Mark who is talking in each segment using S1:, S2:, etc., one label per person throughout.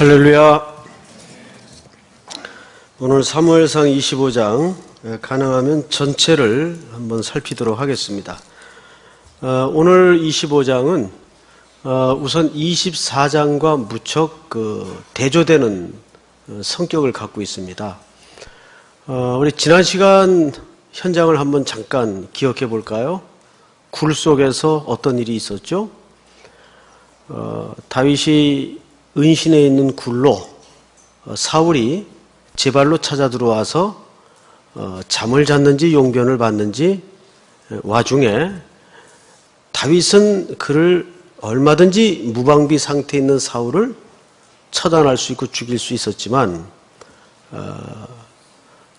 S1: 할렐루야. 오늘 사무엘상 25장 가능하면 전체를 한번 살피도록 하겠습니다. 오늘 25장은 우선 24장과 무척 대조되는 성격을 갖고 있습니다. 우리 지난 시간 현장을 한번 잠깐 기억해 볼까요? 굴 속에서 어떤 일이 있었죠? 다윗이 은신해 있는 굴로 사울이 제 발로 찾아 들어와서 잠을 잤는지 용변을 봤는지 와중에 다윗은 그를 얼마든지 무방비 상태에 있는 사울을 처단할 수 있고 죽일 수 있었지만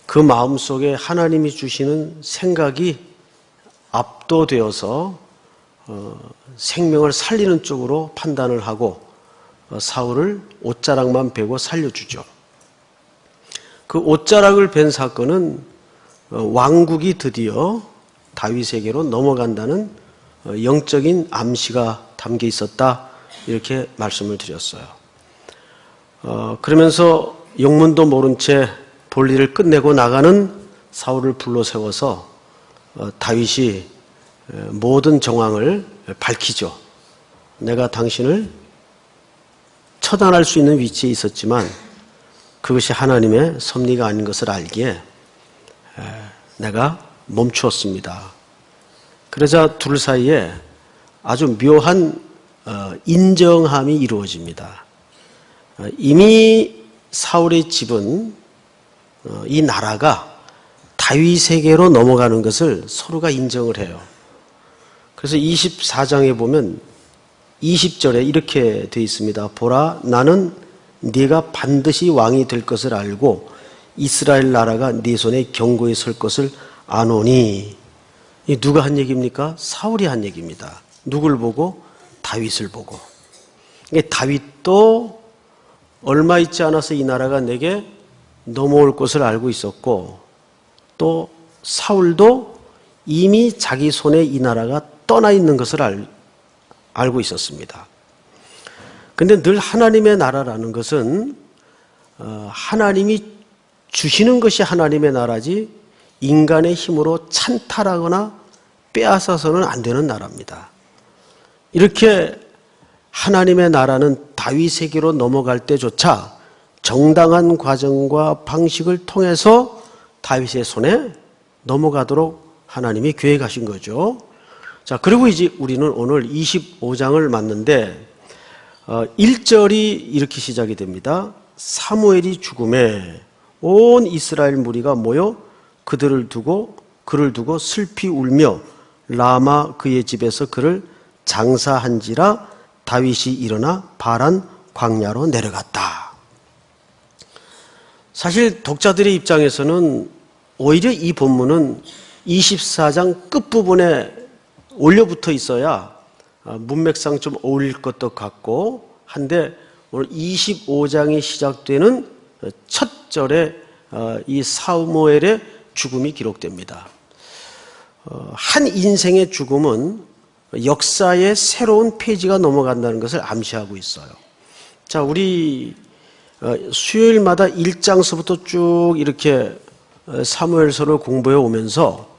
S1: 그 마음속에 하나님이 주시는 생각이 압도되어서 생명을 살리는 쪽으로 판단을 하고 사울을 옷자락만 베고 살려주죠. 그 옷자락을 벤 사건은 왕국이 드디어 다윗에게로 넘어간다는 영적인 암시가 담겨 있었다, 이렇게 말씀을 드렸어요. 그러면서 영문도 모른 채 볼일을 끝내고 나가는 사울을 불러 세워서 다윗이 모든 정황을 밝히죠. 내가 당신을 처단할 수 있는 위치에 있었지만 그것이 하나님의 섭리가 아닌 것을 알기에 내가 멈추었습니다. 그러자 둘 사이에 아주 묘한 인정함이 이루어집니다. 이미 사울의 집은 이 나라가 다윗에게로 넘어가는 것을 서로가 인정을 해요. 그래서 24장에 보면 20절에 이렇게 되어 있습니다. 보라, 나는 네가 반드시 왕이 될 것을 알고 이스라엘 나라가 네 손에 경고에 설 것을 아노니. 이 누가 한 얘기입니까? 사울이 한 얘기입니다. 누굴 보고? 다윗을 보고. 다윗도 얼마 있지 않아서 이 나라가 내게 넘어올 것을 알고 있었고, 또 사울도 이미 자기 손에 이 나라가 떠나 있는 것을 알고 있었습니다. 근데 늘 하나님의 나라라는 것은 하나님이 주시는 것이 하나님의 나라지 인간의 힘으로 찬탈하거나 빼앗아서는 안 되는 나라입니다. 이렇게 하나님의 나라는 다윗에게로 넘어갈 때조차 정당한 과정과 방식을 통해서 다윗의 손에 넘어가도록 하나님이 계획하신 거죠. 자, 그리고 이제 우리는 오늘 25장을 맞는데 1절이 이렇게 시작이 됩니다. 사무엘이 죽음에 온 이스라엘 무리가 모여 그를 두고 슬피 울며 라마 그의 집에서 그를 장사한지라 다윗이 일어나 바란 광야로 내려갔다. 사실 독자들의 입장에서는 오히려 이 본문은 24장 끝부분에 올려붙어 있어야 문맥상 좀 어울릴 것도 같고 한데, 오늘 25장이 시작되는 첫 절에 이 사무엘의 죽음이 기록됩니다. 한 인생의 죽음은 역사의 새로운 페이지가 넘어간다는 것을 암시하고 있어요. 자, 우리 수요일마다 1장서부터 쭉 이렇게 사무엘서를 공부해 오면서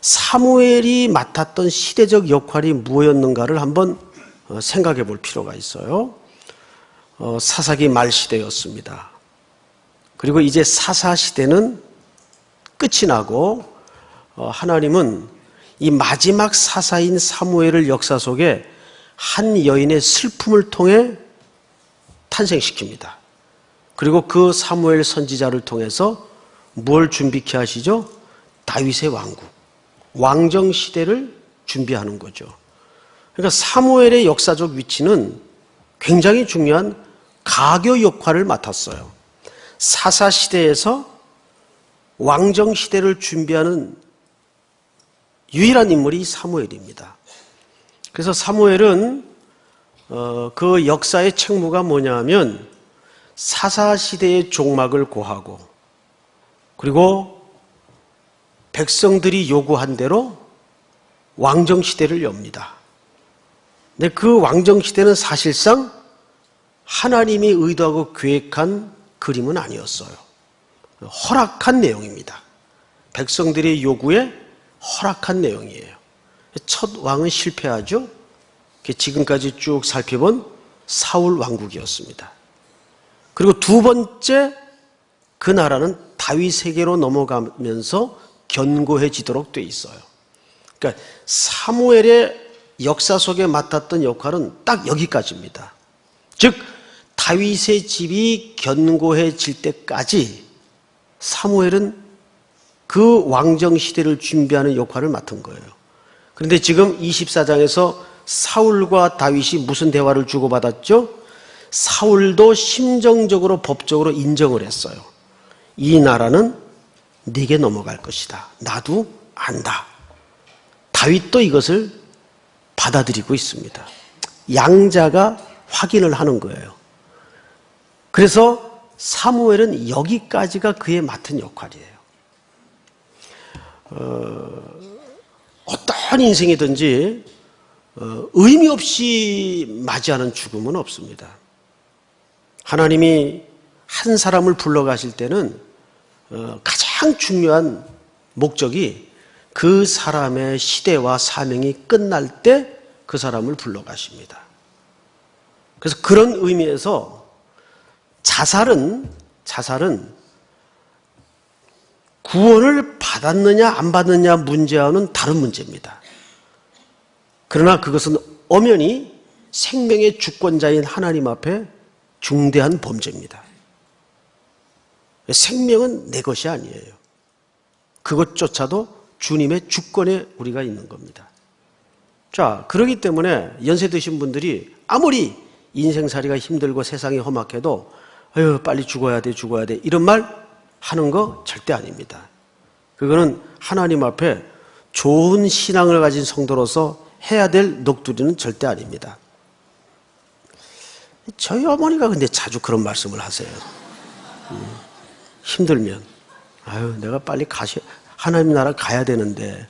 S1: 사무엘이 맡았던 시대적 역할이 무엇이었는가를 한번 생각해 볼 필요가 있어요. 사사기 말 시대였습니다. 그리고 이제 사사 시대는 끝이 나고 하나님은 이 마지막 사사인 사무엘을 역사 속에 한 여인의 슬픔을 통해 탄생시킵니다. 그리고 그 사무엘 선지자를 통해서 뭘 준비케 하시죠? 다윗의 왕국, 왕정 시대를 준비하는 거죠. 그러니까 사무엘의 역사적 위치는 굉장히 중요한 가교 역할을 맡았어요. 사사 시대에서 왕정 시대를 준비하는 유일한 인물이 사무엘입니다. 그래서 사무엘은 그 역사의 책무가 뭐냐 하면 사사 시대의 종막을 고하고, 그리고 백성들이 요구한 대로 왕정 시대를 엽니다. 근데 그 왕정 시대는 사실상 하나님이 의도하고 계획한 그림은 아니었어요. 허락한 내용입니다. 백성들의 요구에 허락한 내용이에요. 첫 왕은 실패하죠. 지금까지 쭉 살펴본 사울 왕국이었습니다. 그리고 두 번째, 그 나라는 다윗에게로 넘어가면서 견고해지도록 돼 있어요. 그러니까 사무엘의 역사 속에 맡았던 역할은 딱 여기까지입니다. 즉 다윗의 집이 견고해질 때까지 사무엘은 그 왕정 시대를 준비하는 역할을 맡은 거예요. 그런데 지금 24장에서 사울과 다윗이 무슨 대화를 주고받았죠? 사울도 심정적으로 법적으로 인정을 했어요. 이 나라는 네게 넘어갈 것이다. 나도 안다. 다윗도 이것을 받아들이고 있습니다. 양자가 확인을 하는 거예요. 그래서 사무엘은 여기까지가 그의 맡은 역할이에요. 어떠한 인생이든지 의미 없이 맞이하는 죽음은 없습니다. 하나님이 한 사람을 불러가실 때는 가장 중요한 목적이 그 사람의 시대와 사명이 끝날 때 그 사람을 불러가십니다. 그래서 그런 의미에서 자살은 구원을 받았느냐 안 받느냐 문제와는 다른 문제입니다. 그러나 그것은 엄연히 생명의 주권자인 하나님 앞에 중대한 범죄입니다. 생명은 내 것이 아니에요. 그것조차도 주님의 주권에 우리가 있는 겁니다. 자, 그렇기 때문에 연세 드신 분들이 아무리 인생살이가 힘들고 세상이 험악해도 아유 빨리 죽어야 돼 이런 말 하는 거 절대 아닙니다. 그거는 하나님 앞에 좋은 신앙을 가진 성도로서 해야 될 넋두리는 절대 아닙니다. 저희 어머니가 근데 자주 그런 말씀을 하세요. 힘들면 아유 내가 빨리 하나님 나라 가야 되는데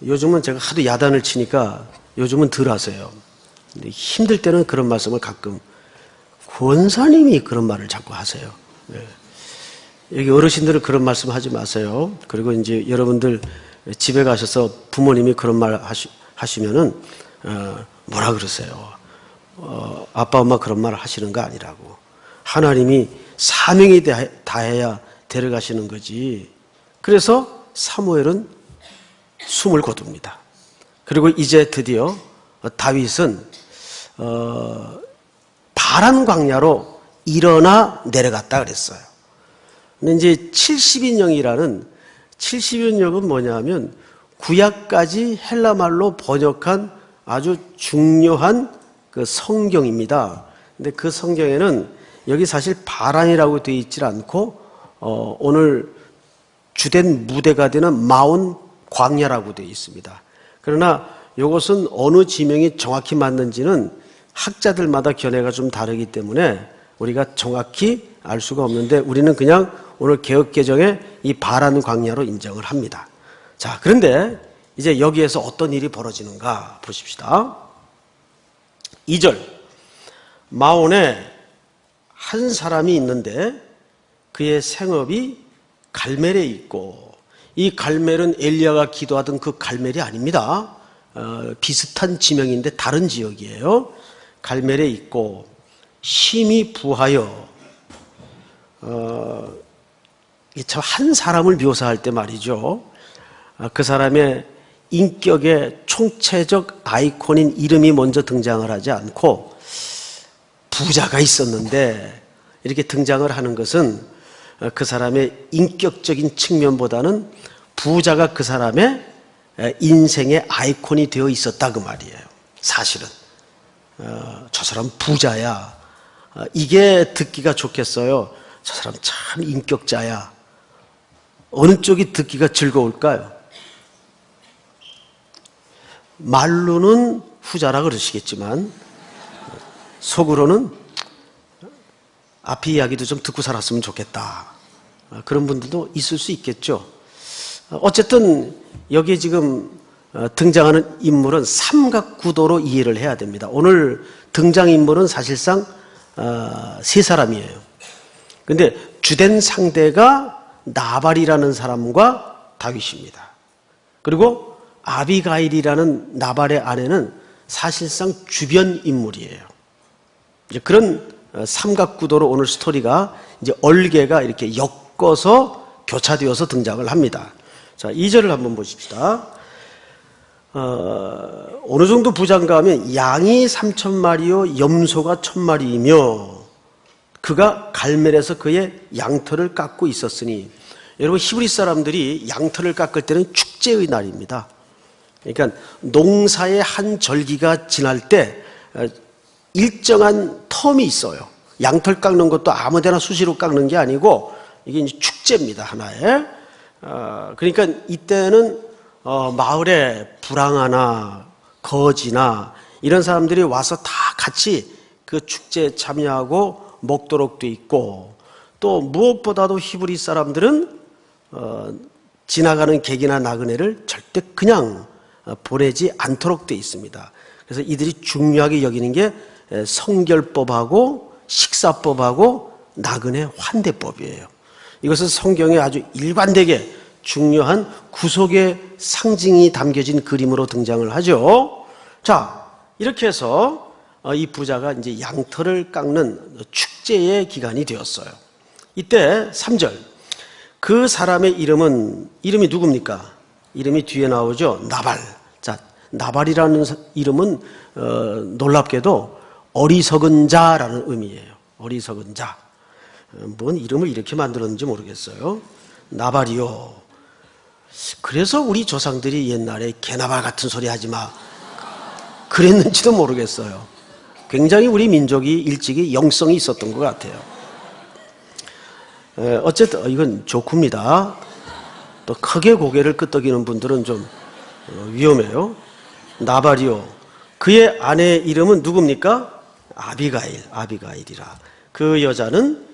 S1: 요즘은 제가 하도 야단을 치니까 요즘은 덜 하세요. 근데 힘들 때는 그런 말씀을 가끔 권사님이 그런 말을 자꾸 하세요. 여기 어르신들은 그런 말씀 하지 마세요. 그리고 이제 여러분들 집에 가셔서 부모님이 그런 말 하시면은 뭐라 그러세요? 아빠 엄마 그런 말 하시는 거 아니라고. 하나님이 사명이 다해야 데려가시는 거지. 그래서 사무엘은 숨을 거둡니다. 그리고 이제 드디어 다윗은 바란 광야로 일어나 내려갔다 그랬어요. 근데 이제 70인역이라는 70인역은 뭐냐면 구약까지 헬라말로 번역한 아주 중요한 그 성경입니다. 근데 그 성경에는 여기 사실 바란이라고 되어 있질 않고 오늘 주된 무대가 되는 마온 광야라고 되어 있습니다. 그러나 이것은 어느 지명이 정확히 맞는지는 학자들마다 견해가 좀 다르기 때문에 우리가 정확히 알 수가 없는데 우리는 그냥 오늘 개역개정에 이 바란 광야로 인정을 합니다. 자, 그런데 이제 여기에서 어떤 일이 벌어지는가 보십시다. 2절 마온에 한 사람이 있는데 그의 생업이 갈멜에 있고 이 갈멜은 엘리야가 기도하던 그 갈멜이 아닙니다. 비슷한 지명인데 다른 지역이에요. 갈멜에 있고 심히 부하여 참 한 사람을 묘사할 때 말이죠. 그 사람의 인격의 총체적 아이콘인 이름이 먼저 등장을 하지 않고 부자가 있었는데 이렇게 등장을 하는 것은 그 사람의 인격적인 측면보다는 부자가 그 사람의 인생의 아이콘이 되어 있었다 그 말이에요. 사실은 저 사람 부자야. 이게 듣기가 좋겠어요. 저 사람 참 인격자야. 어느 쪽이 듣기가 즐거울까요? 말로는 후자라 그러시겠지만 속으로는 앞에 이야기도 좀 듣고 살았으면 좋겠다. 그런 분들도 있을 수 있겠죠. 어쨌든 여기에 지금 등장하는 인물은 삼각구도로 이해를 해야 됩니다. 오늘 등장인물은 사실상 세 사람이에요. 근데 주된 상대가 나발이라는 사람과 다윗입니다. 그리고 아비가일이라는 나발의 아내는 사실상 주변 인물이에요. 이제 그런 삼각구도로 오늘 스토리가 이제 얼개가 이렇게 엮어서 교차되어서 등장을 합니다. 자, 2절을 한번 보십시다. 어느 정도 부자인가 하면 양이 3,000마리요 염소가 1,000마리이며 그가 갈멜에서 그의 양털을 깎고 있었으니, 여러분 히브리 사람들이 양털을 깎을 때는 축제의 날입니다. 그러니까 농사의 한 절기가 지날 때 일정한 텀이 있어요. 양털 깎는 것도 아무데나 수시로 깎는 게 아니고 이게 이제 축제입니다, 하나의. 그러니까 이때는 마을에 불황하나 거지나 이런 사람들이 와서 다 같이 그 축제에 참여하고 먹도록 돼 있고, 또 무엇보다도 히브리 사람들은 지나가는 객이나 나그네를 절대 그냥 보내지 않도록 돼 있습니다. 그래서 이들이 중요하게 여기는 게 성결법하고 식사법하고 나그네 환대법이에요. 이것은 성경에 아주 일관되게 중요한 구속의 상징이 담겨진 그림으로 등장을 하죠. 자, 이렇게 해서 이 부자가 이제 양털을 깎는 축제의 기간이 되었어요. 이때 3절. 그 사람의 이름이 누굽니까? 이름이 뒤에 나오죠. 나발. 자, 나발이라는 이름은 놀랍게도 어리석은 자라는 의미예요. 어리석은 자. 뭔 이름을 이렇게 만들었는지 모르겠어요. 나발이요. 그래서 우리 조상들이 옛날에 개나발 같은 소리 하지 마 그랬는지도 모르겠어요. 굉장히 우리 민족이 일찍이 영성이 있었던 것 같아요. 어쨌든 이건 조크입니다. 또 크게 고개를 끄덕이는 분들은 좀 위험해요. 나발이요. 그의 아내의 이름은 누굽니까? 아비가일이라. 그 여자는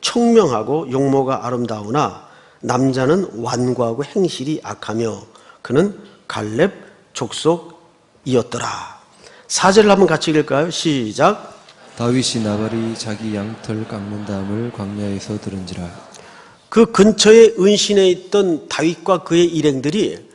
S1: 청명하고 용모가 아름다우나 남자는 완고하고 행실이 악하며 그는 갈렙 족속이었더라. 4절을 한번 같이 읽을까요? 시작.
S2: 다윗이 나발이 자기 양털 깎는 다음을 광야에서 들은지라.
S1: 그 근처에 은신해 있던 다윗과 그의 일행들이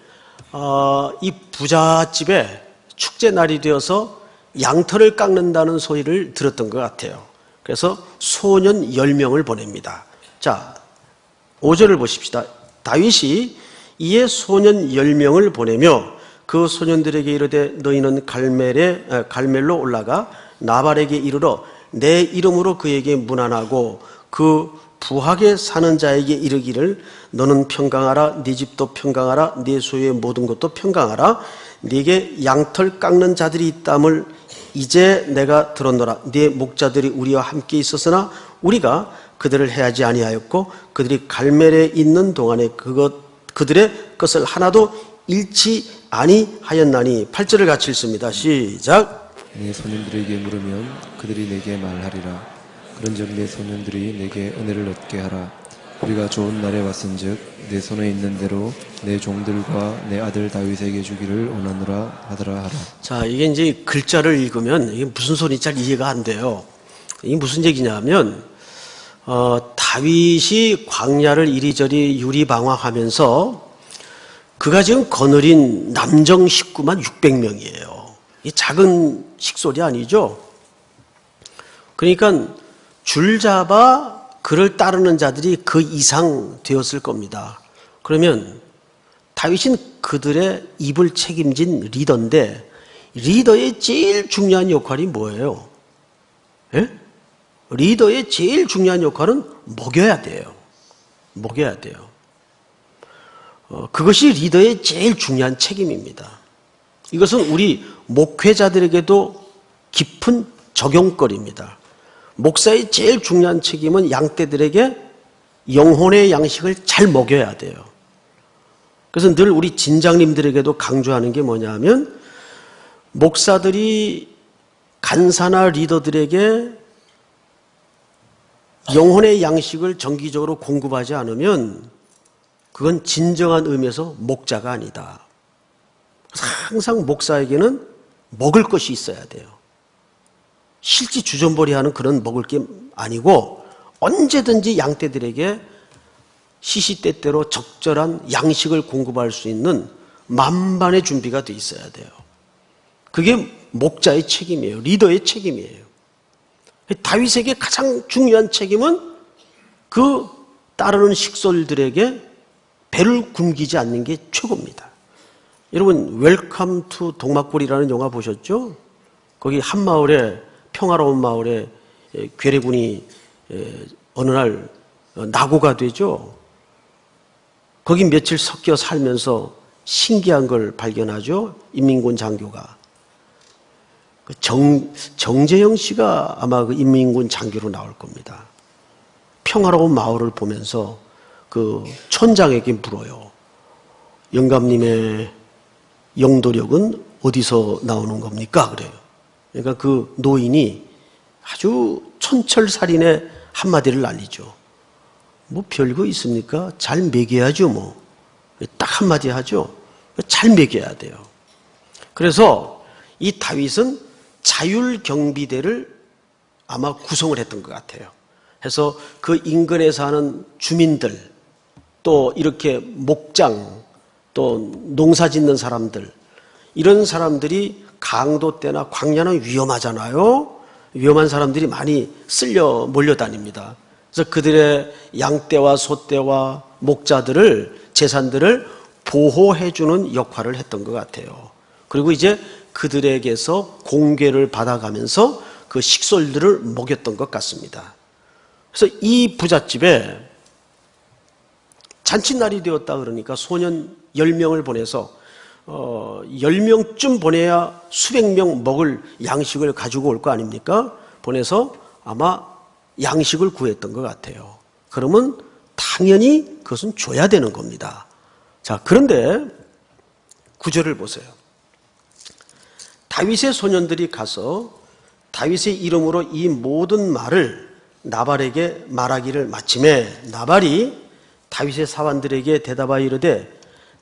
S1: 이 부잣집에 축제 날이 되어서 양털을 깎는다는 소리를 들었던 것 같아요. 그래서 소년 10명을 보냅니다. 자, 5절을 보십시다. 다윗이 이에 소년 10명을 보내며 그 소년들에게 이르되 너희는 갈멜로 올라가 나발에게 이르러 내 이름으로 그에게 문안하고 그 부하게 사는 자에게 이르기를 너는 평강하라, 네 집도 평강하라, 네 소유의 모든 것도 평강하라. 네게 양털 깎는 자들이 있다함을 이제 내가 들었노라. 네 목자들이 우리와 함께 있었으나 우리가 그들을 해하지 아니하였고 그들이 갈멜에 있는 동안에 그들의 것을 하나도 잃지 아니하였나니. 8절을 같이 읽습니다. 시작.
S2: 내 소년들에게 물으면 그들이 내게 말하리라. 그런즉 내 소년들이 내게 은혜를 얻게 하라. 우리가 좋은 날에 왔은즉 내 손에 있는 대로 내 종들과 내 아들 다윗에게 주기를 원하노라 하더라 하라.
S1: 자, 이게 이제 글자를 읽으면 이게 무슨 소리인지 잘 이해가 안 돼요. 이게 무슨 얘기냐면 다윗이 광야를 이리저리 유리방황하면서 그가 지금 거느린 남정 식구만 600명이에요. 이 작은 식솔이 아니죠. 그러니까 줄 잡아 그를 따르는 자들이 그 이상 되었을 겁니다. 그러면 다윗은 그들의 입을 책임진 리더인데 리더의 제일 중요한 역할이 뭐예요? 예? 리더의 제일 중요한 역할은 먹여야 돼요. 먹여야 돼요. 그것이 리더의 제일 중요한 책임입니다. 이것은 우리 목회자들에게도 깊은 적용거리입니다. 목사의 제일 중요한 책임은 양떼들에게 영혼의 양식을 잘 먹여야 돼요. 그래서 늘 우리 진장님들에게도 강조하는 게 뭐냐 하면 목사들이 간사나 리더들에게 영혼의 양식을 정기적으로 공급하지 않으면 그건 진정한 의미에서 목자가 아니다. 항상 목사에게는 먹을 것이 있어야 돼요. 실지 주전벌이하는 그런 먹을 게 아니고 언제든지 양떼들에게 시시때때로 적절한 양식을 공급할 수 있는 만반의 준비가 돼 있어야 돼요. 그게 목자의 책임이에요. 리더의 책임이에요. 다윗에게 가장 중요한 책임은 그 따르는 식솔들에게 배를 굶기지 않는 게 최고입니다. 여러분 웰컴 투 동막골이라는 영화 보셨죠? 거기 한 마을에 평화로운 마을에 괴뢰군이 어느 날 낙오가 되죠. 거기 며칠 섞여 살면서 신기한 걸 발견하죠. 인민군 장교가. 정재영 씨가 아마 그 인민군 장교로 나올 겁니다. 평화로운 마을을 보면서 그 촌장에게 물어요. 영감님의 영도력은 어디서 나오는 겁니까? 그래요. 그러니까 그 노인이 아주 촌철살인의 한마디를 날리죠. 뭐 별거 있습니까? 잘 먹여야죠 뭐. 딱 한마디 하죠. 잘 먹여야 돼요. 그래서 이 다윗은 자율경비대를 아마 구성을 했던 것 같아요. 해서 그 인근에 사는 주민들, 또 이렇게 목장, 또 농사 짓는 사람들, 이런 사람들이 강도 때나 광야는 위험하잖아요. 위험한 사람들이 많이 쓸려 몰려다닙니다. 그래서 그들의 양떼와 소떼와 목자들을, 재산들을 보호해주는 역할을 했던 것 같아요. 그리고 이제 그들에게서 공개를 받아가면서 그 식솔들을 먹였던 것 같습니다. 그래서 이 부잣집에 잔칫날이 되었다 그러니까 소년 10명을 보내서 10명쯤 보내야 수백 명 먹을 양식을 가지고 올 거 아닙니까? 보내서 아마 양식을 구했던 것 같아요. 그러면 당연히 그것은 줘야 되는 겁니다. 자, 그런데 구절을 보세요. 다윗의 소년들이 가서 다윗의 이름으로 이 모든 말을 나발에게 말하기를 마침에 나발이 다윗의 사환들에게 대답하여 이르되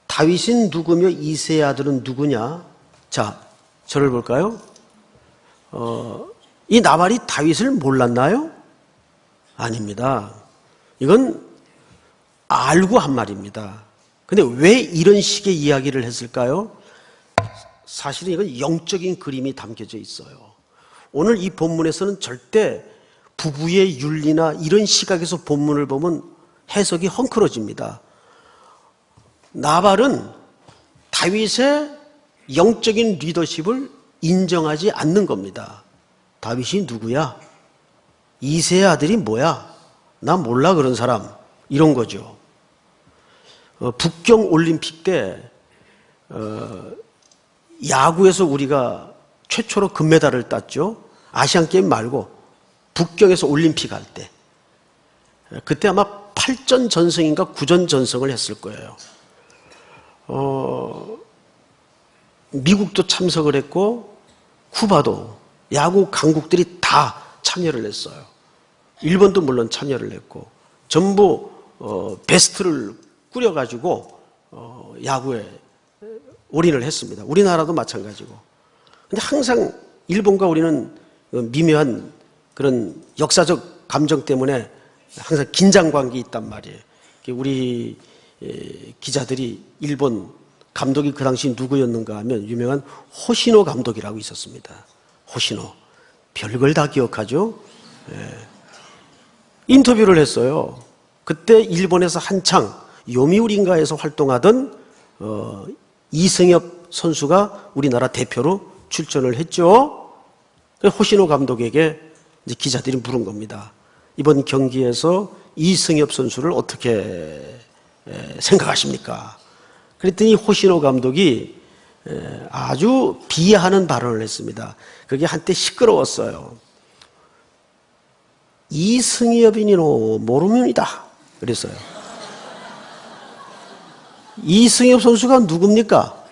S1: 다윗은 누구며 이새의 아들은 누구냐? 자, 저를 볼까요? 이 나발이 다윗을 몰랐나요? 아닙니다. 이건 알고 한 말입니다. 근데 왜 이런 식의 이야기를 했을까요? 사실은 이건 영적인 그림이 담겨져 있어요. 오늘 이 본문에서는 절대 부부의 윤리나 이런 시각에서 본문을 보면 해석이 헝클어집니다. 나발은 다윗의 영적인 리더십을 인정하지 않는 겁니다. 다윗이 누구야? 이새의 아들이 뭐야? 나 몰라 그런 사람. 이런 거죠. 북경 올림픽 때 야구에서 우리가 최초로 금메달을 땄죠. 아시안게임 말고 북경에서 올림픽 할 때. 그때 아마 8전 전승인가 9전 전승을 했을 거예요. 미국도 참석을 했고 쿠바도 야구 강국들이 다 참여를 했어요. 일본도 물론 참여를 했고 전부 베스트를 꾸려가지고 야구에 올인을 했습니다. 우리나라도 마찬가지고. 근데 항상 일본과 우리는 미묘한 그런 역사적 감정 때문에 항상 긴장 관계가 있단 말이에요. 우리 기자들이 일본 감독이 그 당시 누구였는가 하면 유명한 호시노 감독이라고 있었습니다. 호시노. 별걸 다 기억하죠? 인터뷰를 했어요. 그때 일본에서 한창 요미우리인가에서 활동하던 이승엽 선수가 우리나라 대표로 출전을 했죠. 호시노 감독에게 이제 기자들이 물은 겁니다. 이번 경기에서 이승엽 선수를 어떻게 생각하십니까? 그랬더니 호시노 감독이 아주 비하하는 발언을 했습니다. 그게 한때 시끄러웠어요. 이승엽이니노 모르면이다. 그랬어요. 이승엽 선수가 누굽니까?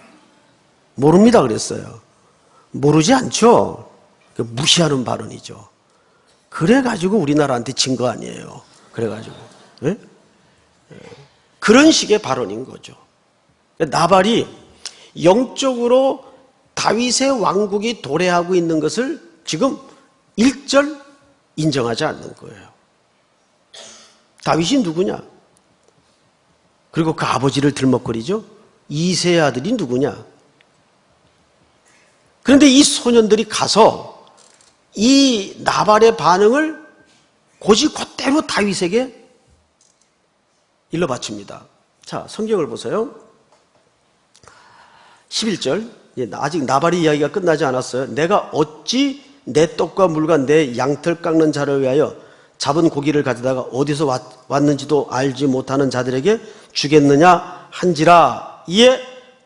S1: 모릅니다. 그랬어요. 모르지 않죠. 무시하는 발언이죠. 그래가지고 우리나라한테 진 거 아니에요. 그래가지고. 네? 그런 식의 발언인 거죠. 나발이 영적으로 다윗의 왕국이 도래하고 있는 것을 지금 일절 인정하지 않는 거예요. 다윗이 누구냐? 그리고 그 아버지를 들먹거리죠. 이새의 아들이 누구냐? 그런데 이 소년들이 가서 이 나발의 반응을 곧이곧대로 다윗에게 일러 바칩니다. 자, 성경을 보세요. 11절. 아직 나발의 이야기가 끝나지 않았어요. 내가 어찌 내 떡과 물과 내 양털 깎는 자를 위하여 잡은 고기를 가져다가 어디서 왔는지도 알지 못하는 자들에게 주겠느냐 한지라. 이에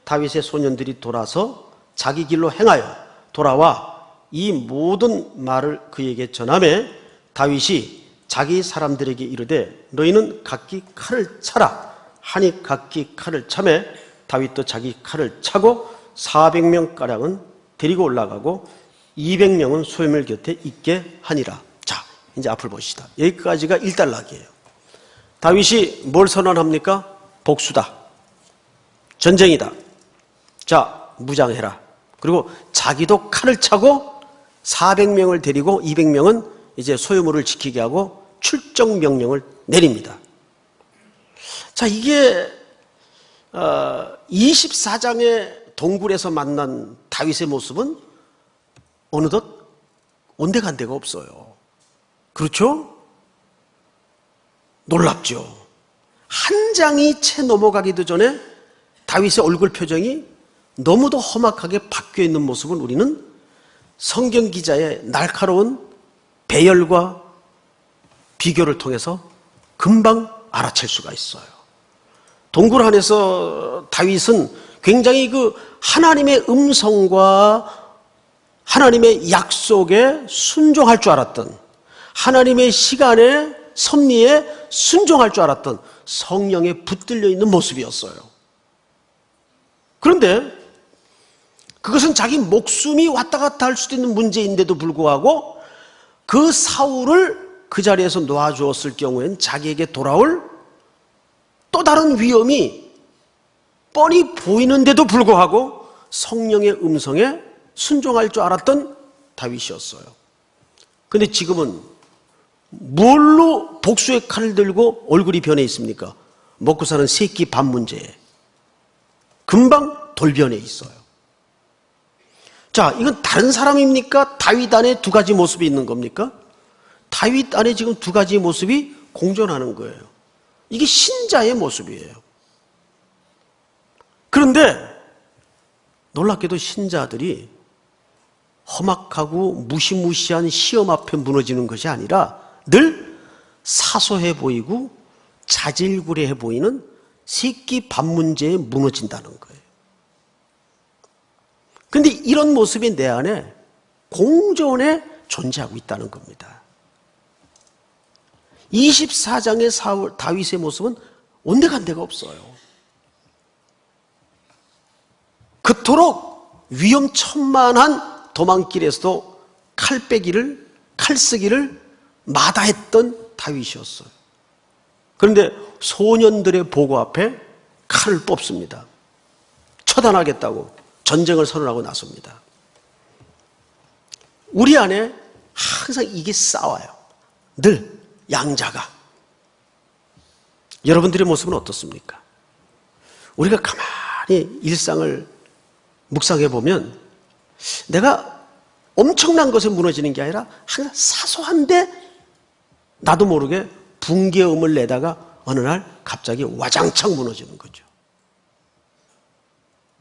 S1: 다윗의 소년들이 돌아서 자기 길로 행하여 돌아와 이 모든 말을 그에게 전하매 다윗이 자기 사람들에게 이르되 너희는 각기 칼을 차라 하니 각기 칼을 차매 다윗도 자기 칼을 차고 400명가량은 데리고 올라가고 200명은 소유물 곁에 있게 하니라. 자, 이제 앞을 보시다. 여기까지가 일단락이에요. 다윗이 뭘 선언합니까? 복수다. 전쟁이다. 자, 무장해라. 그리고 자기도 칼을 차고 400명을 데리고 200명은 이제 소유물을 지키게 하고 출정 명령을 내립니다. 자, 이게 24장의 동굴에서 만난 다윗의 모습은 어느덧 온데간데가 없어요. 그렇죠? 놀랍죠? 한 장이 채 넘어가기도 전에 다윗의 얼굴 표정이 너무도 험악하게 바뀌어 있는 모습을 우리는 성경 기자의 날카로운 배열과 비교를 통해서 금방 알아챌 수가 있어요. 동굴 안에서 다윗은 굉장히 그 하나님의 음성과 하나님의 약속에 순종할 줄 알았던, 하나님의 시간에 섭리에 순종할 줄 알았던 성령에 붙들려 있는 모습이었어요. 그런데 그것은 자기 목숨이 왔다 갔다 할 수도 있는 문제인데도 불구하고 그 사울을 그 자리에서 놓아주었을 경우엔 자기에게 돌아올 또 다른 위험이 뻔히 보이는데도 불구하고 성령의 음성에 순종할 줄 알았던 다윗이었어요. 그런데 지금은 뭘로 복수의 칼을 들고 얼굴이 변해 있습니까? 먹고 사는 새끼 밥 문제에 금방 돌변해 있어요. 자, 이건 다른 사람입니까? 다윗 안에 두 가지 모습이 있는 겁니까? 다윗 안에 지금 두 가지 모습이 공존하는 거예요. 이게 신자의 모습이에요. 그런데 놀랍게도 신자들이 험악하고 무시무시한 시험 앞에 무너지는 것이 아니라 늘 사소해 보이고 자질구레해 보이는 새끼 밥 문제에 무너진다는 거예요. 그런데 이런 모습이 내 안에 공존해 존재하고 있다는 겁니다. 24장의 다윗의 모습은 온데간데가 없어요. 그토록 위험천만한 도망길에서도 칼빼기를, 칼쓰기를 마다했던 다윗이었어요. 그런데 소년들의 보고 앞에 칼을 뽑습니다. 처단하겠다고 전쟁을 선언하고 나섭니다. 우리 안에 항상 이게 싸워요. 늘 양자가. 여러분들의 모습은 어떻습니까? 우리가 가만히 일상을 묵상해 보면 내가 엄청난 것에 무너지는 게 아니라 항상 사소한데 나도 모르게 붕괴음을 내다가 어느 날 갑자기 와장창 무너지는 거죠.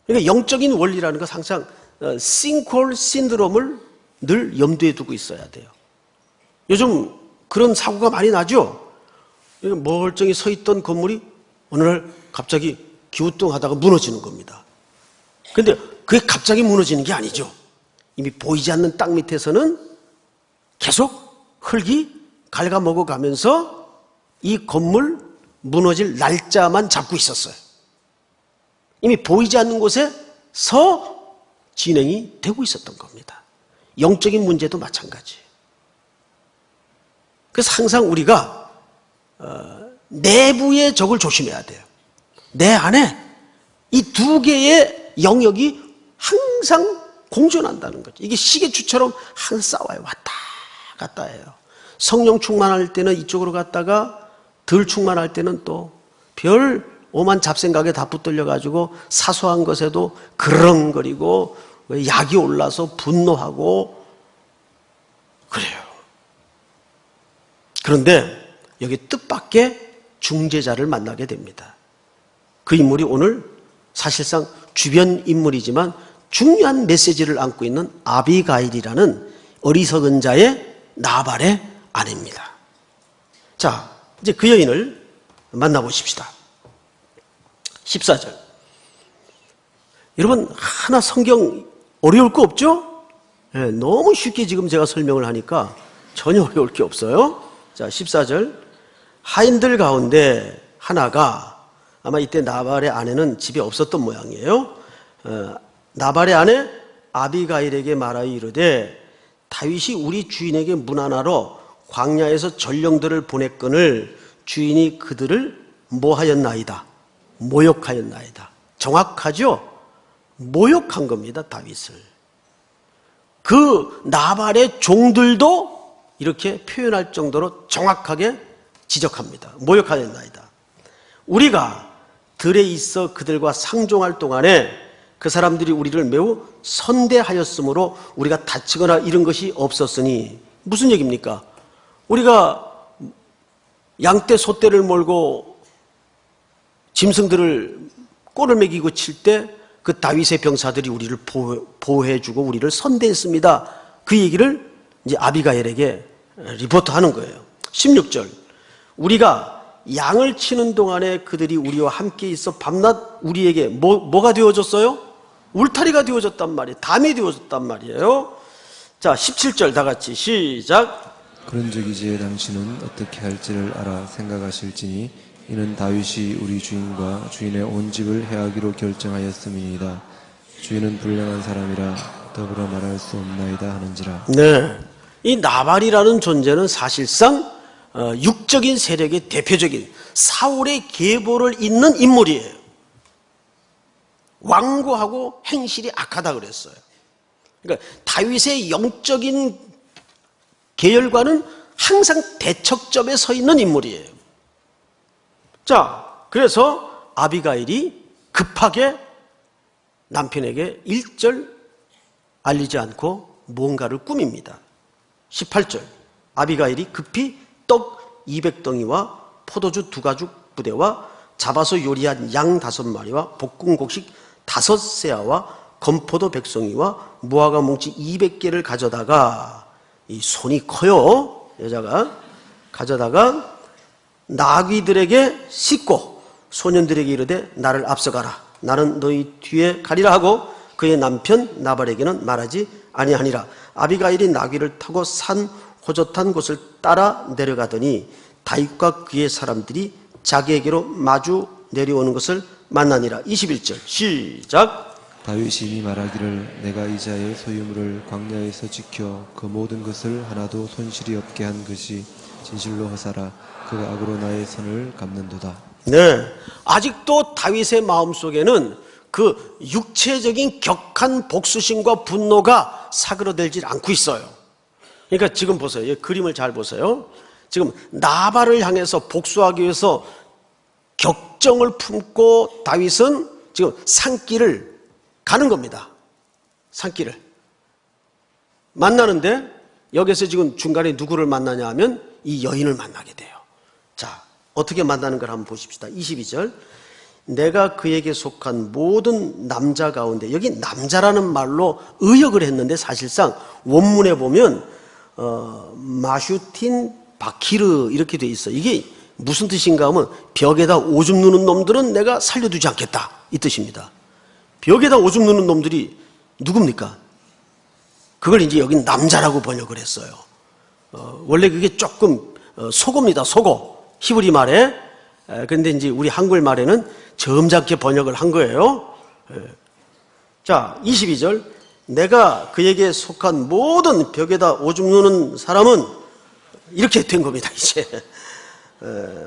S1: 그러니까 영적인 원리라는 것 항상 싱크홀 신드롬을 늘 염두에 두고 있어야 돼요. 요즘 그런 사고가 많이 나죠. 멀쩡히 서 있던 건물이 어느 날 갑자기 기우뚱하다가 무너지는 겁니다. 그런데 그게 갑자기 무너지는 게 아니죠. 이미 보이지 않는 땅 밑에서는 계속 흙이 갉아먹어 가면서 이 건물 무너질 날짜만 잡고 있었어요. 이미 보이지 않는 곳에서 진행이 되고 있었던 겁니다. 영적인 문제도 마찬가지예요. 그래서 항상 우리가 내부의 적을 조심해야 돼요. 내 안에 이 두 개의 영역이 항상 공존한다는 거죠. 이게 시계추처럼 항상 싸워요. 왔다 갔다 해요. 성령 충만할 때는 이쪽으로 갔다가 덜 충만할 때는 또 별 오만 잡생각에 다 붙들려가지고 사소한 것에도 그렁거리고 약이 올라서 분노하고 그래요. 그런데 여기 뜻밖의 중재자를 만나게 됩니다. 그 인물이 오늘 사실상 주변 인물이지만 중요한 메시지를 안고 있는 아비가일이라는 어리석은 자의 나발의 아내입니다. 자, 이제 그 여인을 만나보십시다. 14절. 여러분, 하나 성경 어려울 거 없죠? 네, 너무 쉽게 지금 제가 설명을 하니까 전혀 어려울 게 없어요. 자, 14절. 하인들 가운데 하나가, 아마 이때 나발의 아내는 집에 없었던 모양이에요. 나발의 아내 아비가일에게 말하여 이르되 다윗이 우리 주인에게 문안하러 광야에서 전령들을 보냈거늘 주인이 그들을 뭐하였나이다? 모욕하였나이다. 정확하죠? 모욕한 겁니다, 다윗을. 그 나발의 종들도 이렇게 표현할 정도로 정확하게 지적합니다. 모욕하였나이다. 우리가 들에 있어 그들과 상종할 동안에 그 사람들이 우리를 매우 선대하였으므로 우리가 다치거나 이런 것이 없었으니, 무슨 얘기입니까? 우리가 양떼 소떼를 몰고 짐승들을 꼴을 먹이고 칠 때 그 다윗의 병사들이 우리를 보호해주고 우리를 선대했습니다. 그 얘기를 이제 아비가일에게 리포트하는 거예요. 16절. 우리가 양을 치는 동안에 그들이 우리와 함께 있어 밤낮 우리에게 뭐가 되어졌어요? 울타리가 되어졌단 말이에요. 담이 되어졌단 말이에요. 자, 17절 다 같이 시작.
S2: 그런즉 이제 당신은 어떻게 할지를 알아 생각하실지니 이는 다윗이 우리 주인과 주인의 온 집을 해하기로 결정하였음이니이다. 주인은 불량한 사람이라 더불어 말할 수 없나이다 하는지라.
S1: 네, 이 나발이라는 존재는 사실상 육적인 세력의 대표적인 사울의 계보를 잇는 인물이에요. 완고하고 행실이 악하다 그랬어요. 그러니까 다윗의 영적인 계열과는 항상 대척점에 서 있는 인물이에요. 자, 그래서 아비가일이 급하게 남편에게 일절 알리지 않고 무언가를 꾸밉니다. 18절. 아비가일이 급히 떡 200덩이와 포도주 2가죽 부대와 잡아서 요리한 양 5마리와 볶은 곡식 5세아와 건포도 100송이와 무화과 뭉치 200개를 가져다가, 이 손이 커요, 여자가. 가져다가 나귀들에게 싣고 소년들에게 이르되 나를 앞서가라, 나는 너희 뒤에 가리라 하고 그의 남편 나발에게는 말하지 아니하니라. 아비가일이 나귀를 타고 산 호젓한 곳을 따라 내려가더니 다윗과 그의 사람들이 자기에게로 마주 내려오는 것을 만나니라. 21절 시작.
S2: 다윗이 이미 말하기를 내가 이자의 소유물을 광야에서 지켜 그 모든 것을 하나도 손실이 없게 한 것이 진실로 허사라. 그가 악으로 나의 선을 갚는도다.
S1: 네, 아직도 다윗의 마음속에는 그 육체적인 격한 복수심과 분노가 사그러들질 않고 있어요. 그러니까 지금 보세요. 이 그림을 잘 보세요. 지금 나발을 향해서 복수하기 위해서 격정을 품고 다윗은 지금 산길을 가는 겁니다. 산길을 만나는데 여기서 지금 중간에 누구를 만나냐 하면 이 여인을 만나게 돼요. 자, 어떻게 만나는 걸 한번 보십시다. 22절. 내가 그에게 속한 모든 남자 가운데, 여기 남자라는 말로 의역을 했는데 사실상 원문에 보면 마슈틴 바키르 이렇게 돼 있어요. 이게 무슨 뜻인가 하면 벽에다 오줌 누는 놈들은 내가 살려두지 않겠다, 이 뜻입니다. 벽에다 오줌 누는 놈들이 누굽니까? 그걸 이제 여기 남자라고 번역을 했어요. 원래 그게 조금 속어입니다. 속어. 히브리 말에. 그런데 이제 우리 한글 말에는 점잖게 번역을 한 거예요. 자, 22절. 내가 그에게 속한 모든 벽에다 오줌 누는 사람은 이렇게 된 겁니다, 이제.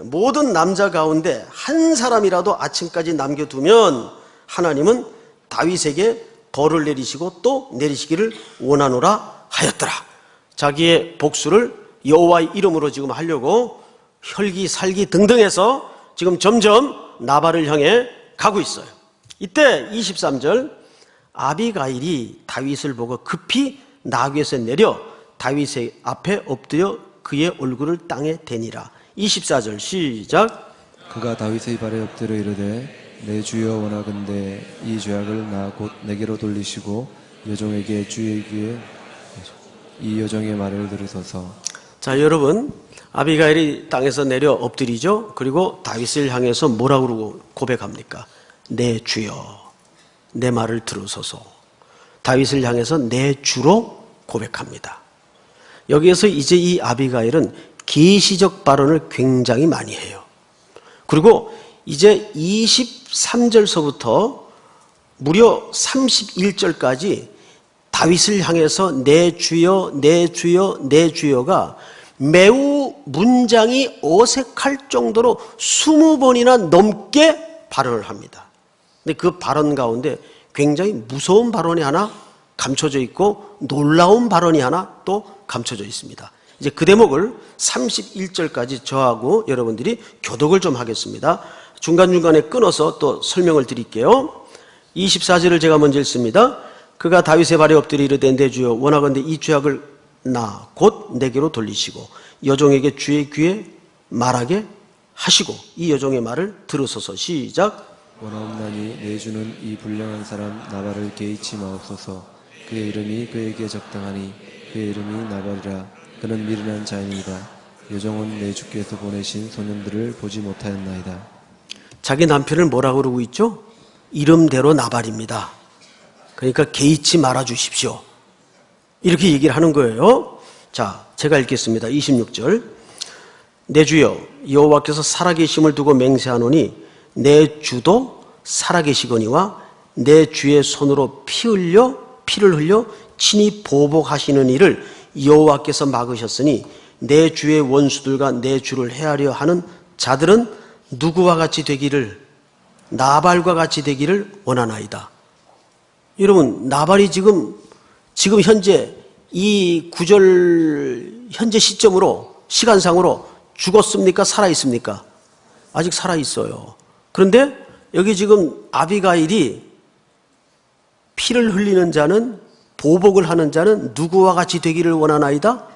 S1: 모든 남자 가운데 한 사람이라도 아침까지 남겨두면 하나님은 다윗에게 벌을 내리시고 또 내리시기를 원하노라 하였더라. 자기의 복수를 여호와의 이름으로 지금 하려고 혈기 살기 등등해서 지금 점점 나발을 향해 가고 있어요. 이때 23절, 아비가일이 다윗을 보고 급히 나귀에서 내려 다윗의 앞에 엎드려 그의 얼굴을 땅에 대니라. 24절 시작.
S2: 그가 다윗의 발에 엎드려 이르되 내 주여 원하건대 이 죄악을 나 곧 내게로 돌리시고 여종에게 주의 귀에 이 여종의 말을 들으소서.
S1: 자, 여러분, 아비가일이 땅에서 내려 엎드리죠. 그리고 다윗을 향해서 뭐라고 그러고 고백합니까? 내 주여, 내 말을 들으소서. 다윗을 향해서 내 주로 고백합니다. 여기에서 이제 이 아비가일은 계시적 발언을 굉장히 많이 해요. 그리고 이제 23절서부터 무려 31절까지 다윗을 향해서 내 주여, 내 주여, 내 주여가 매우 문장이 어색할 정도로 20번이나 넘게 발언을 합니다. 근데 그 발언 가운데 굉장히 무서운 발언이 하나 감춰져 있고 놀라운 발언이 하나 또 감춰져 있습니다. 이제 그 대목을 31절까지 저하고 여러분들이 교독을 좀 하겠습니다. 중간중간에 끊어서 또 설명을 드릴게요. 24절을 제가 먼저 읽습니다. 그가 다윗의 발에 엎드려 이르되 내 주여 원하건대 이 죄악을 나 곧 내게로 돌리시고 여종에게 주의 귀에 말하게 하시고 이 여종의 말을 들으소서. 시작.
S2: 원하옵나니 내 주는 이 불량한 사람 나발을 개의치 마옵소서. 그의 이름이 그에게 적당하니 그의 이름이 나발이라. 그는 미련한 자입니다. 여종은 내 주께서 보내신 소년들을 보지 못하였나이다.
S1: 자기 남편을 뭐라고 그러고 있죠? 이름대로 나발입니다. 그러니까 개의치 말아 주십시오. 이렇게 얘기를 하는 거예요. 자, 제가 읽겠습니다. 26절. 내 주여 여호와께서 살아계심을 두고 맹세하노니 내 주도 살아계시거니와 내 주의 손으로 피를 흘려 친히 보복하시는 일을 여호와께서 막으셨으니 내 주의 원수들과 내 주를 해하려 하는 자들은 누구와 같이 되기를, 나발과 같이 되기를 원하나이다. 여러분, 나발이 지금 현재 이 구절 현재 시점으로 시간상으로 죽었습니까? 살아있습니까? 아직 살아있어요. 그런데 여기 지금 아비가일이 피를 흘리는 자는, 보복을 하는 자는 누구와 같이 되기를 원하나이다?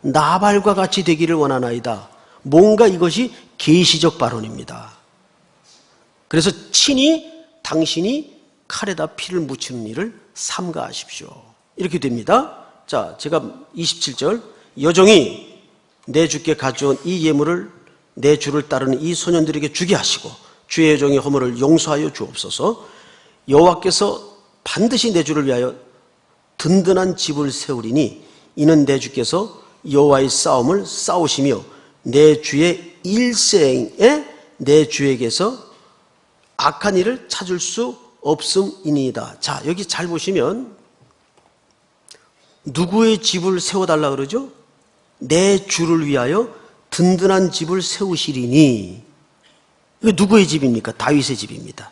S1: 나발과 같이 되기를 원하나이다. 뭔가 이것이 계시적 발언입니다. 그래서 친히 당신이 칼에다 피를 묻히는 일을 삼가하십시오. 이렇게 됩니다. 자, 제가 27절. 여종이 내 주께 가져온 이 예물을 내 주를 따르는 이 소년들에게 주게 하시고 주의 여종의 허물을 용서하여 주옵소서. 여호와께서 반드시 내 주를 위하여 든든한 집을 세우리니 이는 내 주께서 여호와의 싸움을 싸우시며 내 주의 일생에 내 주에게서 악한 일을 찾을 수 없음이니이다. 자, 여기 잘 보시면 누구의 집을 세워달라 그러죠? 내 주를 위하여 든든한 집을 세우시리니. 이거 누구의 집입니까? 다윗의 집입니다.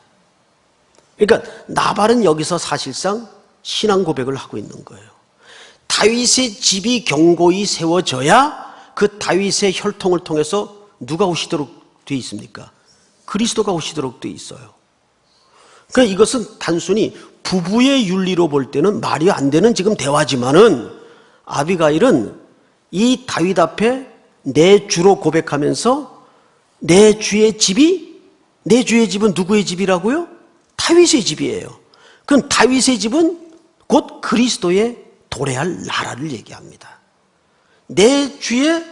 S1: 그러니까 나발은 여기서 사실상 신앙 고백을 하고 있는 거예요. 다윗의 집이 견고히 세워져야 그 다윗의 혈통을 통해서 누가 오시도록 되어 있습니까? 그리스도가 오시도록 되어 있어요. 그러니까 이것은 단순히 부부의 윤리로 볼 때는 말이 안 되는 지금 대화지만은 아비가일은 이 다윗 앞에 내 주로 고백하면서 내 주의 집은 누구의 집이라고요? 다윗의 집이에요. 그럼 다윗의 집은 곧 그리스도의 도래할 나라를 얘기합니다. 내 주의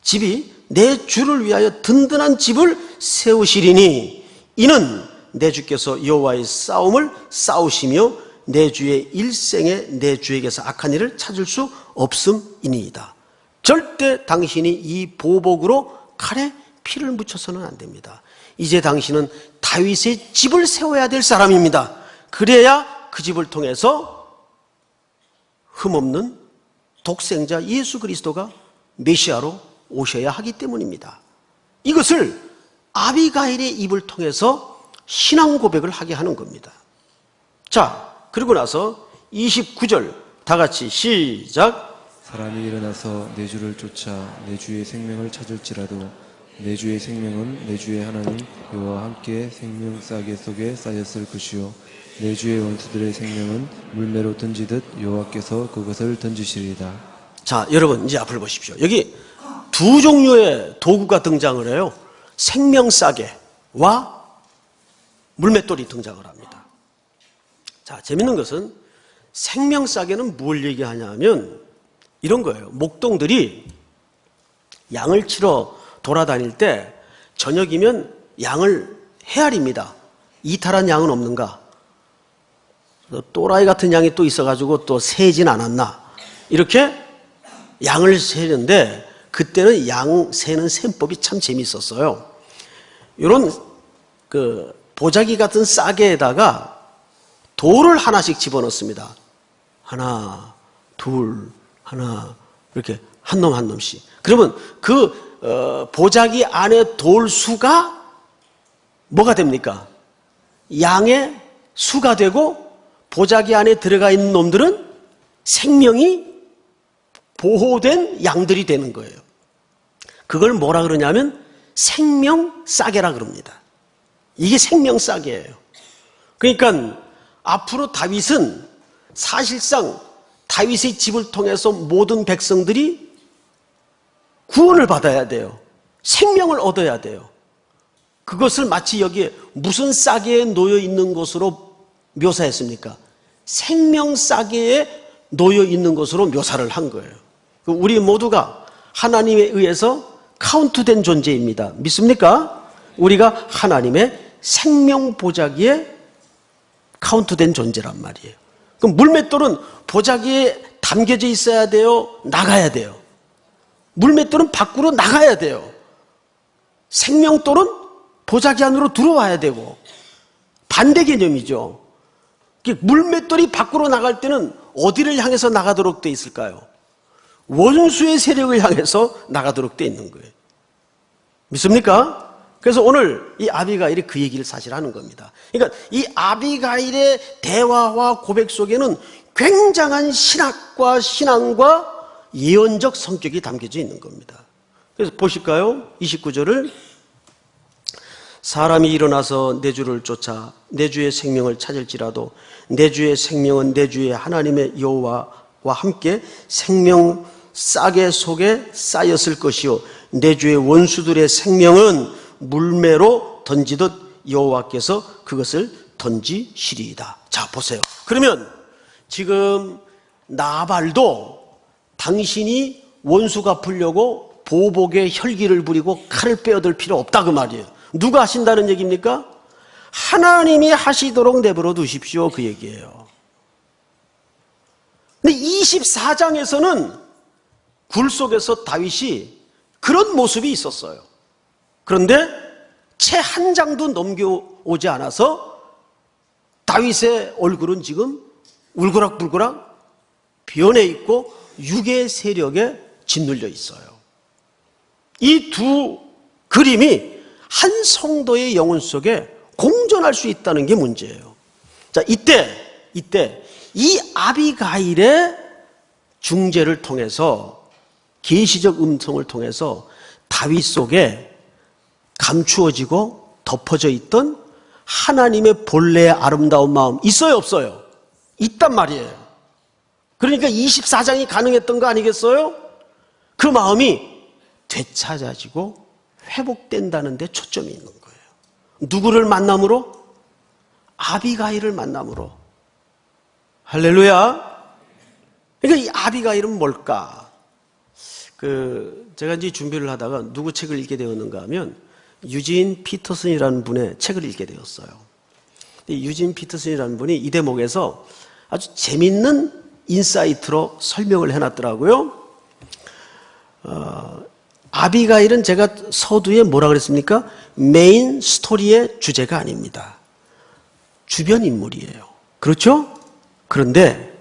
S1: 집이 내 주를 위하여 든든한 집을 세우시리니 이는 내 주께서 여호와의 싸움을 싸우시며 내 주의 일생에 내 주에게서 악한 일을 찾을 수 없음이니이다. 절대 당신이 이 보복으로 칼에 피를 묻혀서는 안 됩니다. 이제 당신은 다윗의 집을 세워야 될 사람입니다. 그래야 그 집을 통해서 흠없는 독생자 예수 그리스도가 메시아로 오셔야 하기 때문입니다. 이것을 아비가일의 입을 통해서 신앙 고백을 하게 하는 겁니다. 자, 그리고 나서 29절 다 같이 시작.
S2: 사람이 일어나서 내 주를 쫓아 내 주의 생명을 찾을지라도 내 주의 생명은 내 주의 하나님 여호와와 함께 생명 싸개 속에 쌓였을 것이요 내 주의 원수들의 생명은 물매로 던지듯 여호와께서 그것을 던지시리이다.
S1: 자, 여러분 이제 앞을 보십시오. 여기 두 종류의 도구가 등장을 해요. 생명싸개와 물맷돌이 등장을 합니다. 자, 재밌는 것은 생명싸개는 뭘 얘기하냐면 이런 거예요. 목동들이 양을 치러 돌아다닐 때 저녁이면 양을 헤아립니다. 이탈한 양은 없는가? 또라이 같은 양이 또 있어가지고 또 세진 않았나? 이렇게 양을 세는데 그때는 양 세는 셈법이 참 재밌었어요. 이런 그 보자기 같은 싸개에다가 돌을 하나씩 집어넣습니다. 하나, 둘, 하나, 이렇게 한 놈 한 놈씩. 그러면 그 보자기 안에 돌 수가 뭐가 됩니까? 양의 수가 되고 보자기 안에 들어가 있는 놈들은 생명이 보호된 양들이 되는 거예요. 그걸 뭐라 그러냐면 생명싸개라 그럽니다. 이게 생명싸개예요. 그러니까 앞으로 다윗은 사실상 다윗의 집을 통해서 모든 백성들이 구원을 받아야 돼요. 생명을 얻어야 돼요. 그것을 마치 여기에 무슨 싸개에 놓여 있는 것으로 묘사했습니까? 생명싸개에 놓여 있는 것으로 묘사를 한 거예요. 우리 모두가 하나님에 의해서 카운트된 존재입니다. 믿습니까? 우리가 하나님의 생명 보자기에 카운트된 존재란 말이에요. 그럼 물맷돌은 보자기에 담겨져 있어야 돼요? 나가야 돼요? 물맷돌은 밖으로 나가야 돼요. 생명돌은 보자기 안으로 들어와야 되고 반대 개념이죠. 물맷돌이 밖으로 나갈 때는 어디를 향해서 나가도록 돼 있을까요? 원수의 세력을 향해서 나가도록 돼 있는 거예요. 믿습니까? 그래서 오늘 이 아비가일이 그 얘기를 사실 하는 겁니다. 그러니까 이 아비가일의 대화와 고백 속에는 굉장한 신학과 신앙과 예언적 성격이 담겨져 있는 겁니다. 그래서 보실까요? 29절을 사람이 일어나서 내 주를 쫓아 내 주의 생명을 찾을지라도 내 주의 생명은 내 주의 하나님의 여호와와 함께 생명 싸개 속에 쌓였을 것이요 내 주의 원수들의 생명은 물매로 던지듯 여호와께서 그것을 던지시리이다. 자, 보세요. 그러면 지금 나발도 당신이 원수 갚으려고 보복의 혈기를 부리고 칼을 빼어들 필요 없다 그 말이에요. 누가 하신다는 얘기입니까? 하나님이 하시도록 내버려 두십시오 그 얘기예요. 근데 24장에서는 굴 속에서 다윗이 그런 모습이 있었어요. 그런데 채 한 장도 넘겨오지 않아서 다윗의 얼굴은 지금 울그락불그락 변해 있고 육의 세력에 짓눌려 있어요. 이 두 그림이 한 성도의 영혼 속에 공존할 수 있다는 게 문제예요. 자, 이때 이 아비가일의 중재를 통해서 계시적 음성을 통해서 다윗 속에 감추어지고 덮어져 있던 하나님의 본래의 아름다운 마음 있어요 없어요? 있단 말이에요. 그러니까 24장이 가능했던 거 아니겠어요? 그 마음이 되찾아지고 회복된다는 데 초점이 있는 거예요. 누구를 만남으로? 아비가일을 만남으로. 할렐루야. 그러니까 이 아비가일은 뭘까? 제가 이제 준비를 하다가 누구 책을 읽게 되었는가 하면 유진 피터슨이라는 분의 책을 읽게 되었어요. 유진 피터슨이라는 분이 이 대목에서 아주 재밌는 인사이트로 설명을 해놨더라고요. 아비가일은 제가 서두에 뭐라 그랬습니까? 메인 스토리의 주제가 아닙니다. 주변 인물이에요. 그렇죠? 그런데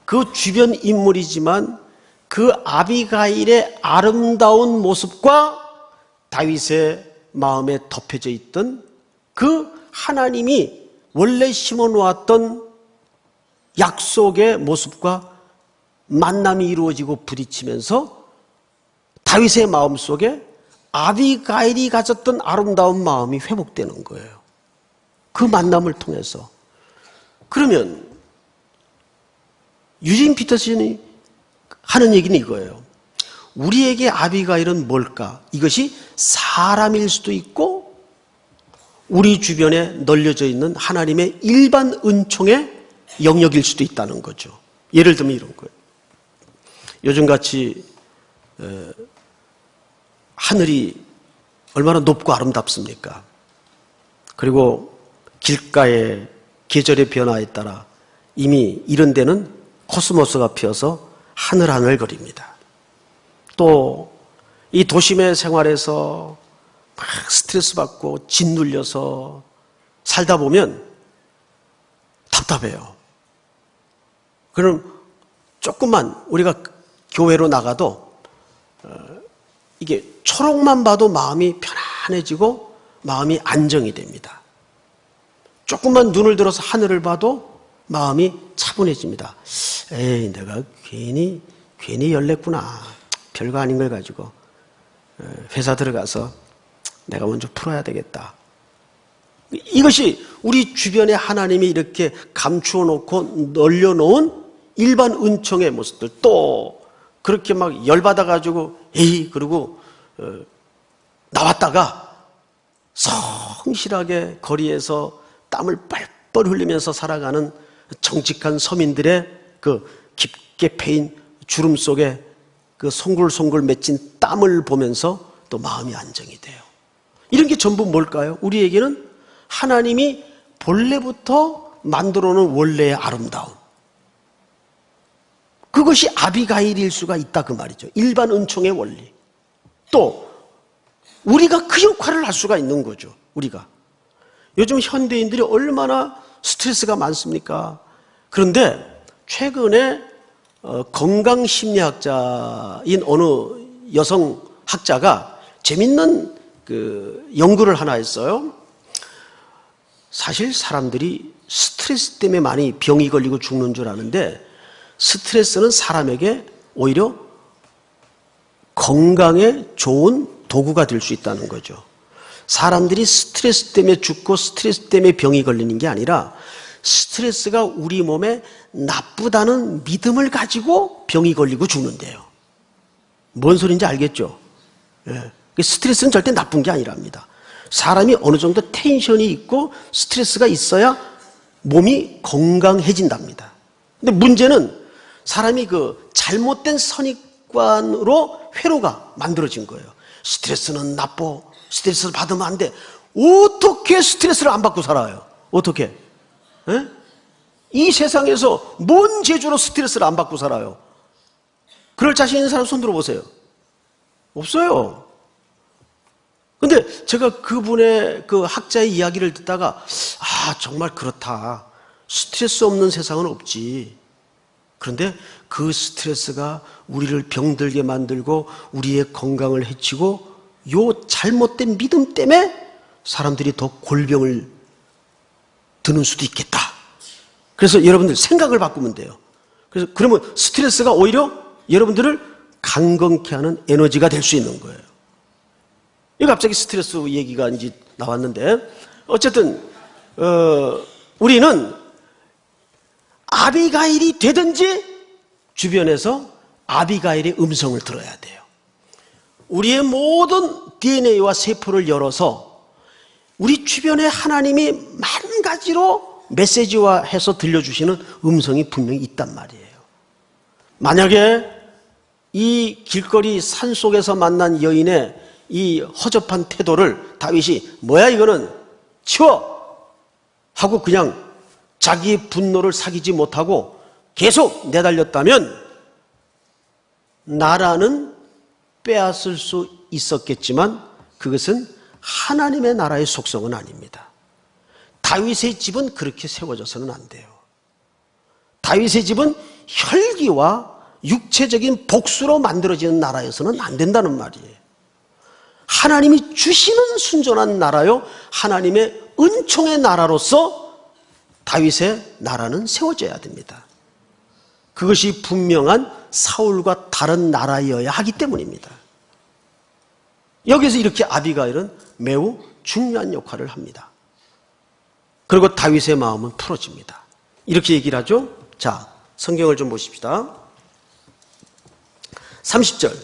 S1: 그 주변 인물이지만 그 아비가일의 아름다운 모습과 다윗의 마음에 덮여져 있던 그 하나님이 원래 심어놓았던 약속의 모습과 만남이 이루어지고 부딪히면서 다윗의 마음속에 아비가일이 가졌던 아름다운 마음이 회복되는 거예요. 그 만남을 통해서. 그러면 유진 피터슨이 하는 얘기는 이거예요. 우리에게 아비가일은 뭘까? 이것이 사람일 수도 있고 우리 주변에 널려져 있는 하나님의 일반 은총의 영역일 수도 있다는 거죠. 예를 들면 이런 거예요. 요즘같이 하늘이 얼마나 높고 아름답습니까? 그리고 길가의 계절의 변화에 따라 이미 이런 데는 코스모스가 피어서 하늘하늘거립니다. 또 이 도심의 생활에서 막 스트레스 받고 짓눌려서 살다 보면 답답해요. 그럼 조금만 우리가 교회로 나가도 이게 초록만 봐도 마음이 편안해지고 마음이 안정이 됩니다. 조금만 눈을 들어서 하늘을 봐도 마음이 차분해집니다. 에이, 내가 괜히 열냈구나. 별거 아닌 걸 가지고 회사 들어가서 내가 먼저 풀어야 되겠다. 이것이 우리 주변에 하나님이 이렇게 감추어 놓고 널려놓은 일반 은총의 모습들, 또 그렇게 막 열받아 가지고 에이 그러고 나왔다가 성실하게 거리에서 땀을 뻘뻘 흘리면서 살아가는 정직한 서민들의 그 깊게 패인 주름 속에 그 송글송글 맺힌 땀을 보면서 또 마음이 안정이 돼요. 이런 게 전부 뭘까요? 우리에게는 하나님이 본래부터 만들어 놓은 원래의 아름다움, 그것이 아비가일일 수가 있다 그 말이죠. 일반 은총의 원리. 또 우리가 그 역할을 할 수가 있는 거죠. 우리가 요즘 현대인들이 얼마나 스트레스가 많습니까? 그런데 최근에 건강심리학자인 어느 여성학자가 재밌는 그 연구를 하나 했어요. 사실 사람들이 스트레스 때문에 많이 병이 걸리고 죽는 줄 아는데 스트레스는 사람에게 오히려 건강에 좋은 도구가 될 수 있다는 거죠. 사람들이 스트레스 때문에 죽고 스트레스 때문에 병이 걸리는 게 아니라 스트레스가 우리 몸에 나쁘다는 믿음을 가지고 병이 걸리고 죽는데요. 뭔 소리인지 알겠죠? 예. 스트레스는 절대 나쁜 게 아니랍니다. 사람이 어느 정도 텐션이 있고 스트레스가 있어야 몸이 건강해진답니다. 근데 문제는 사람이 그 잘못된 선입관으로 회로가 만들어진 거예요. 스트레스는 나빠. 스트레스를 받으면 안 돼. 어떻게 스트레스를 안 받고 살아요? 어떻게? 에? 이 세상에서 뭔 재주로 스트레스를 안 받고 살아요? 그럴 자신 있는 사람 손 들어보세요. 없어요. 근데 제가 그분의 그 학자의 이야기를 듣다가 정말 그렇다. 스트레스 없는 세상은 없지. 그런데 그 스트레스가 우리를 병들게 만들고 우리의 건강을 해치고 요 잘못된 믿음 때문에 사람들이 더 골병을 드는 수도 있겠다. 그래서 여러분들 생각을 바꾸면 돼요. 그래서 그러면 스트레스가 오히려 여러분들을 강건케 하는 에너지가 될 수 있는 거예요. 이 갑자기 스트레스 얘기가 이제 나왔는데 어쨌든 우리는 아비가일이 되든지 주변에서 아비가일의 음성을 들어야 돼요. 우리의 모든 DNA와 세포를 열어서 우리 주변에 하나님이 많은 가지로 메시지화해서 들려주시는 음성이 분명히 있단 말이에요. 만약에 이 길거리 산속에서 만난 여인의 이 허접한 태도를 다윗이 뭐야 이거는 치워 하고 그냥 자기의 분노를 사귀지 못하고 계속 내달렸다면 나라는 빼앗을 수 있었겠지만 그것은 하나님의 나라의 속성은 아닙니다. 다윗의 집은 그렇게 세워져서는 안 돼요. 다윗의 집은 혈기와 육체적인 복수로 만들어지는 나라여서는 안 된다는 말이에요. 하나님이 주시는 순전한 나라요, 하나님의 은총의 나라로서 다윗의 나라는 세워져야 됩니다. 그것이 분명한 사울과 다른 나라여야 하기 때문입니다. 여기서 이렇게 아비가일은 매우 중요한 역할을 합니다. 그리고 다윗의 마음은 풀어집니다. 이렇게 얘기를 하죠. 자, 성경을 좀 보십시다. 30절,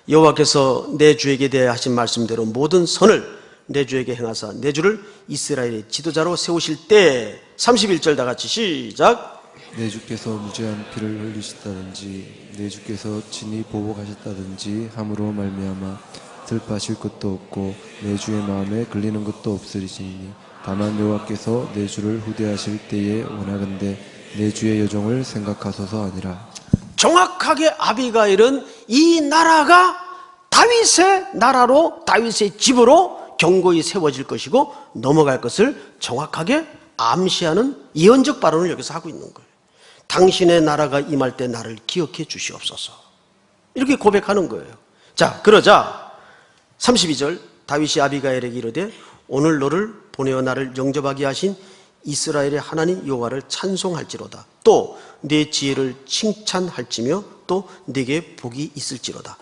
S1: 여호와께서 내 주에게 대하여 하신 말씀대로 모든 선을 내 주에게 행하사 내 주를 이스라엘의 지도자로 세우실 때, 31절 다 같이 시작.
S2: 내 주께서 무죄한 피를 흘리셨다든지 내 주께서 친히 보복하셨다든지 함으로 말미암아 슬퍼하실 것도 없고 내 주의 마음에 걸리는 것도 없으리니 다만 여호와께서 내 주를 후대하실 때에 원하건대 내 주의 여종을 생각하소서 아니라.
S1: 정확하게 아비가일은 이 나라가 다윗의 나라로, 다윗의 집으로 견고히 세워질 것이고 넘어갈 것을 정확하게 암시하는 예언적 발언을 여기서 하고 있는 거예요. 당신의 나라가 임할 때 나를 기억해 주시옵소서, 이렇게 고백하는 거예요. 자, 그러자 32절, 다윗이 아비가일에게 이르되 오늘 너를 보내어 나를 영접하게 하신 이스라엘의 하나님 여호와를 찬송할지로다. 또 내 지혜를 칭찬할지며 또 네게 복이 있을지로다.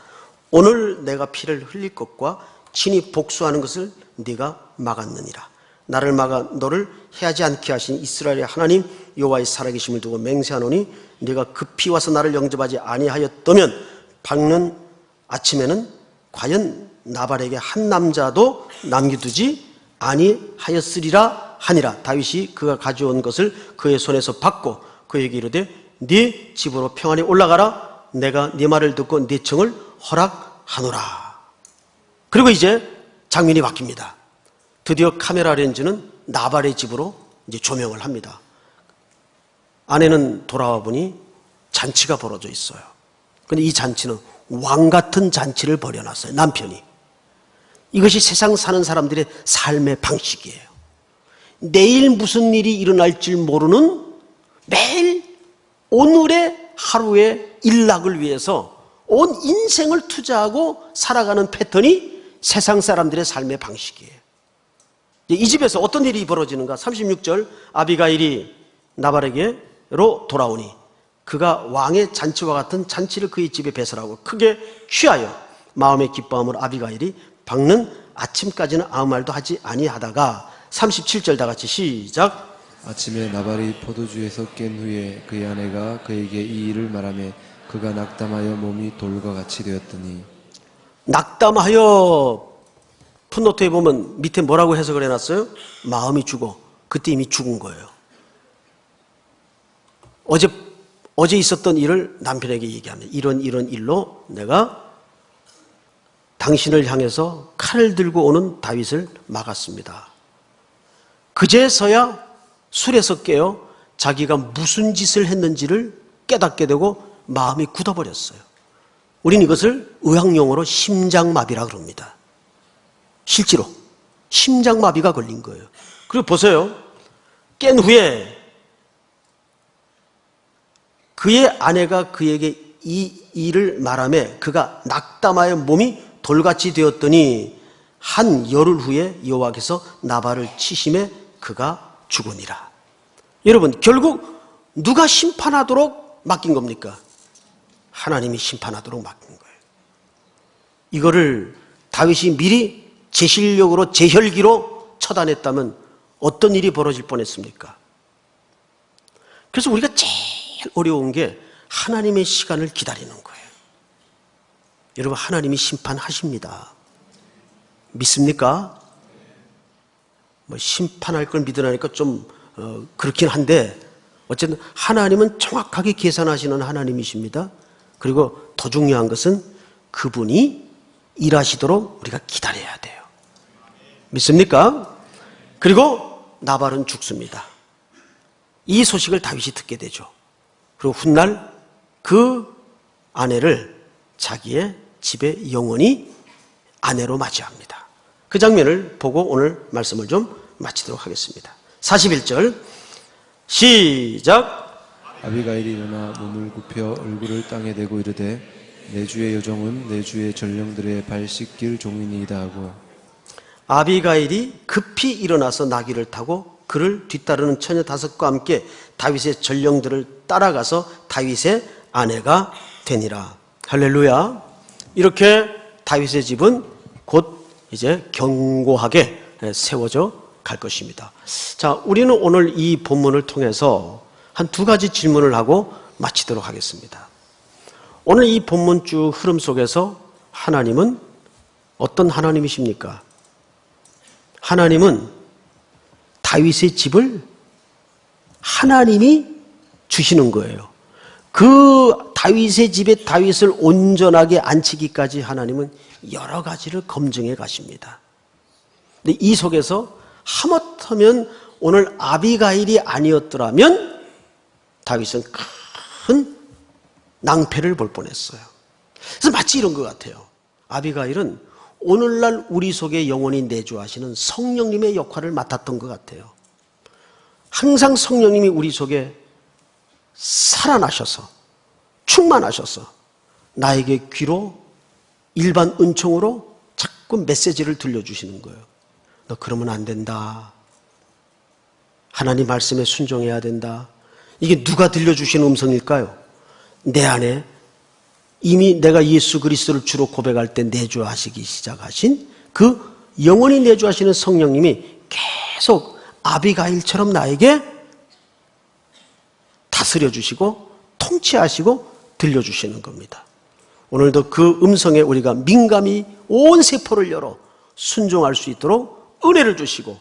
S1: 오늘 내가 피를 흘릴 것과 친히 복수하는 것을 네가 막았느니라. 나를 막아 너를 해하지 않게 하신 이스라엘의 하나님 여호와의 살아계심을 두고 맹세하노니 네가 급히 와서 나를 영접하지 아니하였다면 밝는 아침에는 과연 나발에게 한 남자도 남겨두지 아니하였으리라 하니라. 다윗이 그가 가져온 것을 그의 손에서 받고 그에게 이르되 네 집으로 평안히 올라가라. 내가 네 말을 듣고 네 청을 허락하노라. 그리고 이제 장면이 바뀝니다. 드디어 카메라 렌즈는 나발의 집으로 이제 조명을 합니다. 아내는 돌아와 보니 잔치가 벌어져 있어요. 그런데 이 잔치는 왕 같은 잔치를 벌여놨어요, 남편이. 이것이 세상 사는 사람들의 삶의 방식이에요. 내일 무슨 일이 일어날지 모르는, 매일 오늘의 하루의 일락을 위해서 온 인생을 투자하고 살아가는 패턴이 세상 사람들의 삶의 방식이에요. 이 집에서 어떤 일이 벌어지는가? 36절, 아비가일이 나발에게로 돌아오니 그가 왕의 잔치와 같은 잔치를 그의 집에 배설하고 크게 취하여 마음의 기뻐함으로 아비가일이 밝는 아침까지는 아무 말도 하지 아니하다가 37절 다 같이 시작.
S2: 아침에 나발이 포도주에서 깬 후에 그의 아내가 그에게 이 일을 말하며 그가 낙담하여 몸이 돌과 같이 되었더니.
S1: 낙담하여 풋노트에 보면 밑에 뭐라고 해석을 해놨어요? 마음이 죽어. 그때 이미 죽은 거예요. 어제 있었던 일을 남편에게 얘기합니다. 이런 일로 내가 당신을 향해서 칼을 들고 오는 다윗을 막았습니다. 그제서야 술에서 깨어 자기가 무슨 짓을 했는지를 깨닫게 되고 마음이 굳어버렸어요. 우린 이것을 의학용어로 심장마비라 그럽니다. 실제로 심장마비가 걸린 거예요. 그리고 보세요. 깬 후에 그의 아내가 그에게 이 일을 말하며 그가 낙담하여 몸이 돌같이 되었더니 한 열흘 후에 여호와께서 나발을 치심에 그가 죽으니라. 여러분, 결국 누가 심판하도록 맡긴 겁니까? 하나님이 심판하도록 맡긴 거예요. 이거를 다윗이 미리 제 실력으로, 제 혈기로 처단했다면 어떤 일이 벌어질 뻔했습니까? 그래서 우리가 제일 어려운 게 하나님의 시간을 기다리는 거예요. 여러분, 하나님이 심판하십니다. 믿습니까? 뭐 심판할 걸 믿으라니까 좀 그렇긴 한데 어쨌든 하나님은 정확하게 계산하시는 하나님이십니다. 그리고 더 중요한 것은 그분이 일하시도록 우리가 기다려야 돼요. 믿습니까? 그리고 나발은 죽습니다. 이 소식을 다윗이 듣게 되죠. 그리고 훗날 그 아내를 자기의 집에 영원히 아내로 맞이합니다. 그 장면을 보고 오늘 말씀을 좀 마치도록 하겠습니다. 41절 시작.
S2: 아비가일이 일어나 몸을 굽혀 얼굴을 땅에 대고 이르되 내 주의 여종은 내 주의 전령들의 발 씻길 종이니이다 하고.
S1: 아비가일이 급히 일어나서 나귀를 타고 그를 뒤따르는 처녀 5과 함께 다윗의 전령들을 따라가서 다윗의 아내가 되니라. 할렐루야. 이렇게 다윗의 집은 곧 이제 견고하게 세워져 갈 것입니다. 자, 우리는 오늘 이 본문을 통해서 한 두 가지 질문을 하고 마치도록 하겠습니다. 오늘 이 본문 쭉 흐름 속에서 하나님은 어떤 하나님이십니까? 하나님은 다윗의 집을 하나님이 주시는 거예요. 그 다윗의 집에 다윗을 온전하게 앉히기까지 하나님은 여러 가지를 검증해 가십니다. 근데 이 속에서 하마터면 오늘 아비가일이 아니었더라면 다윗은 큰 낭패를 볼 뻔했어요. 그래서 마치 이런 것 같아요. 아비가일은 오늘날 우리 속에 영원히 내주하시는 성령님의 역할을 맡았던 것 같아요. 항상 성령님이 우리 속에 살아나셔서 충만하셔서 나에게 귀로 일반 은총으로 자꾸 메시지를 들려주시는 거예요. 너 그러면 안 된다. 하나님 말씀에 순종해야 된다. 이게 누가 들려주시는 음성일까요? 내 안에 이미 내가 예수 그리스도를 주로 고백할 때 내주하시기 시작하신 그 영원히 내주하시는 성령님이 계속 아비가일처럼 나에게 다스려 주시고 통치하시고 들려주시는 겁니다. 오늘도 그 음성에 우리가 민감히 온 세포를 열어 순종할 수 있도록 은혜를 주시고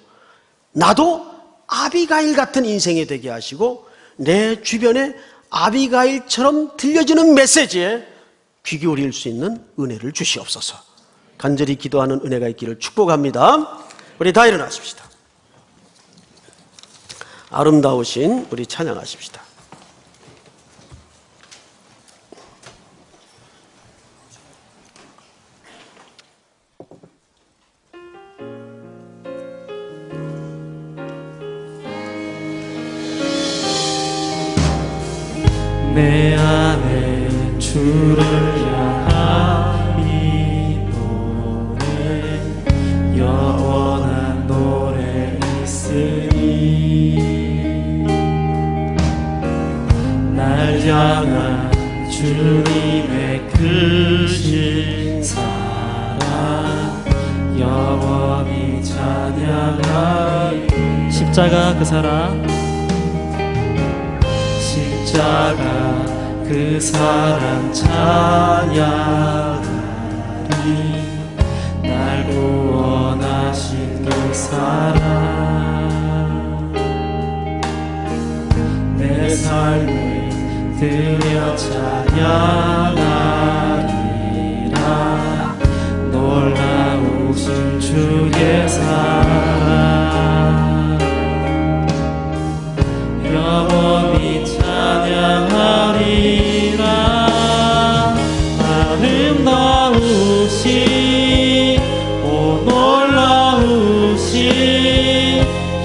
S1: 나도 아비가일 같은 인생이 되게 하시고 내 주변에 아비가일처럼 들려지는 메시지에 귀 기울일 수 있는 은혜를 주시옵소서. 간절히 기도하는 은혜가 있기를 축복합니다. 우리 다 일어나십시다. 아름다우신 우리 찬양하십시다.
S3: 내 안에 주를 향한 이 노래 영원한 노래 있으니 날 향한 주님의 크신 사랑 영원히 찬양하리. 십자가 그 사랑 십자가 그 사랑 찬양하리. 날 구원하신 그 사랑 내 삶을 드려 찬양하리라. 놀라우신 주의 사랑 영원히 찬양하리라. 아름다우신 오 놀라우신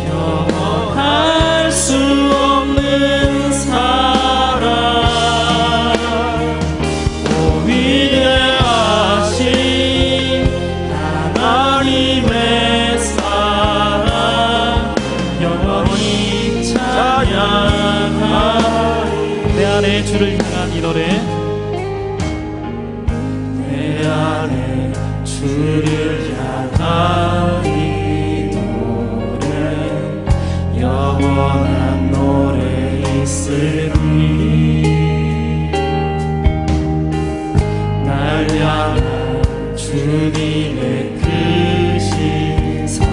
S3: 영원할 수 없는 사랑 오 위대하신 하나님의 사랑 영원히 찬양하리. 내 안에 주를 향한 이 노래 내 안에 주를 향한 이 노래 영원한 노래 있으니 날 향한 주님의 크신 사랑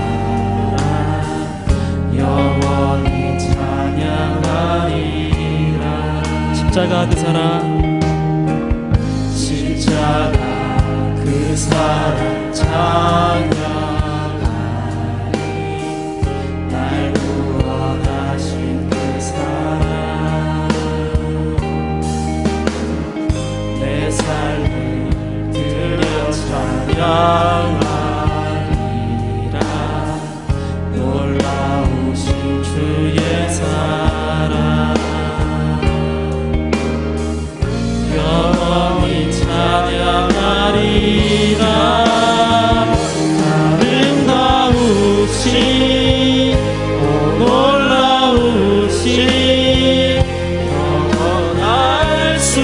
S3: 영원히 찬양하리라. 십자가 그 사랑 십자가 그 사랑 찬양하리. 날 구원하신 그 사랑 내 삶을 드려 찬양하리라. 놀라우신 주의 사랑 영원히 찬양하리라. 아름다우신 오 놀라우신 영원할 수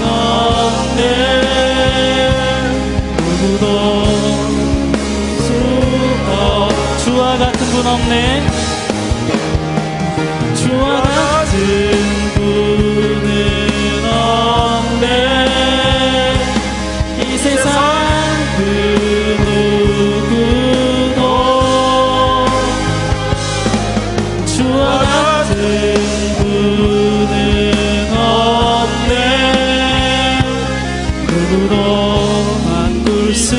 S3: 없네. 누구도 주와 같은 분 없네. 주와 같은 분은 없네. 이 세상 그 누구도 주와 같은 분은 없네. 누구도 바꿀 수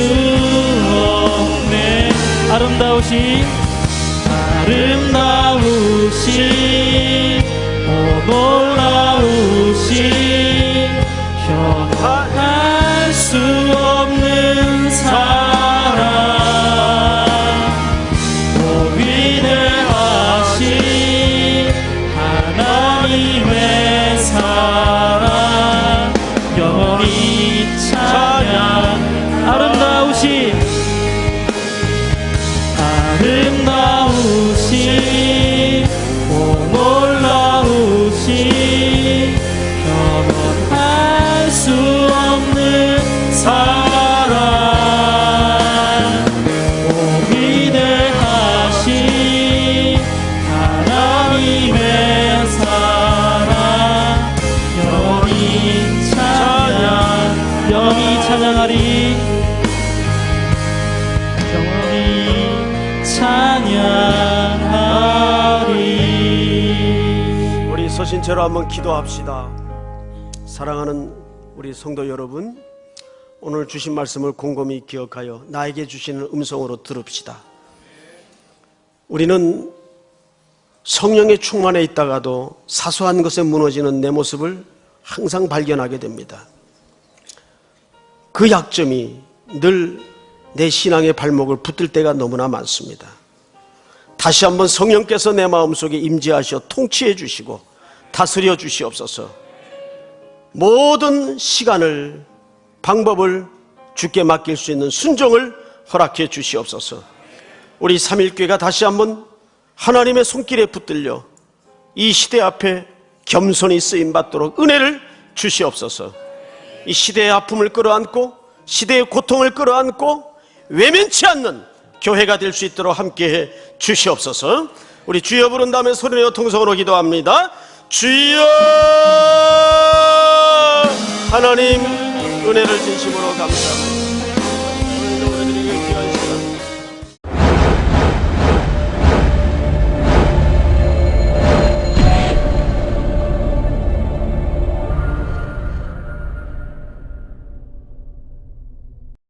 S3: 없네. 아름다우신 오 놀라우신 현할 수 없는 사랑 오 위대하신 하나님의 사랑 영원히 찬양. 아름다우신 오 놀라우신 경험할 수 없는 사랑 오 위대하신 하나님의 사랑 영원히 찬양. 영원히 찬양하리. 영원히 찬양하리.
S1: 우리 서신 채로 한번 기도합시다. 사랑하는 우리 성도 여러분, 오늘 주신 말씀을 곰곰이 기억하여 나에게 주시는 음성으로 들읍시다. 우리는 성령의 충만에 있다가도 사소한 것에 무너지는 내 모습을 항상 발견하게 됩니다. 그 약점이 늘 내 신앙의 발목을 붙들 때가 너무나 많습니다. 다시 한번 성령께서 내 마음속에 임재하셔 통치해 주시고 다스려 주시옵소서. 모든 시간을 방법을 주께 맡길 수 있는 순종을 허락해 주시옵소서. 우리 삼일교회가 다시 한번 하나님의 손길에 붙들려 이 시대 앞에 겸손히 쓰임받도록 은혜를 주시옵소서. 이 시대의 아픔을 끌어안고 시대의 고통을 끌어안고 외면치 않는 교회가 될 수 있도록 함께해 주시옵소서. 우리 주여 부른 다음에 소리내어 통성으로 기도합니다. 주여. 하나님 은혜를 진심으로 감사합니다.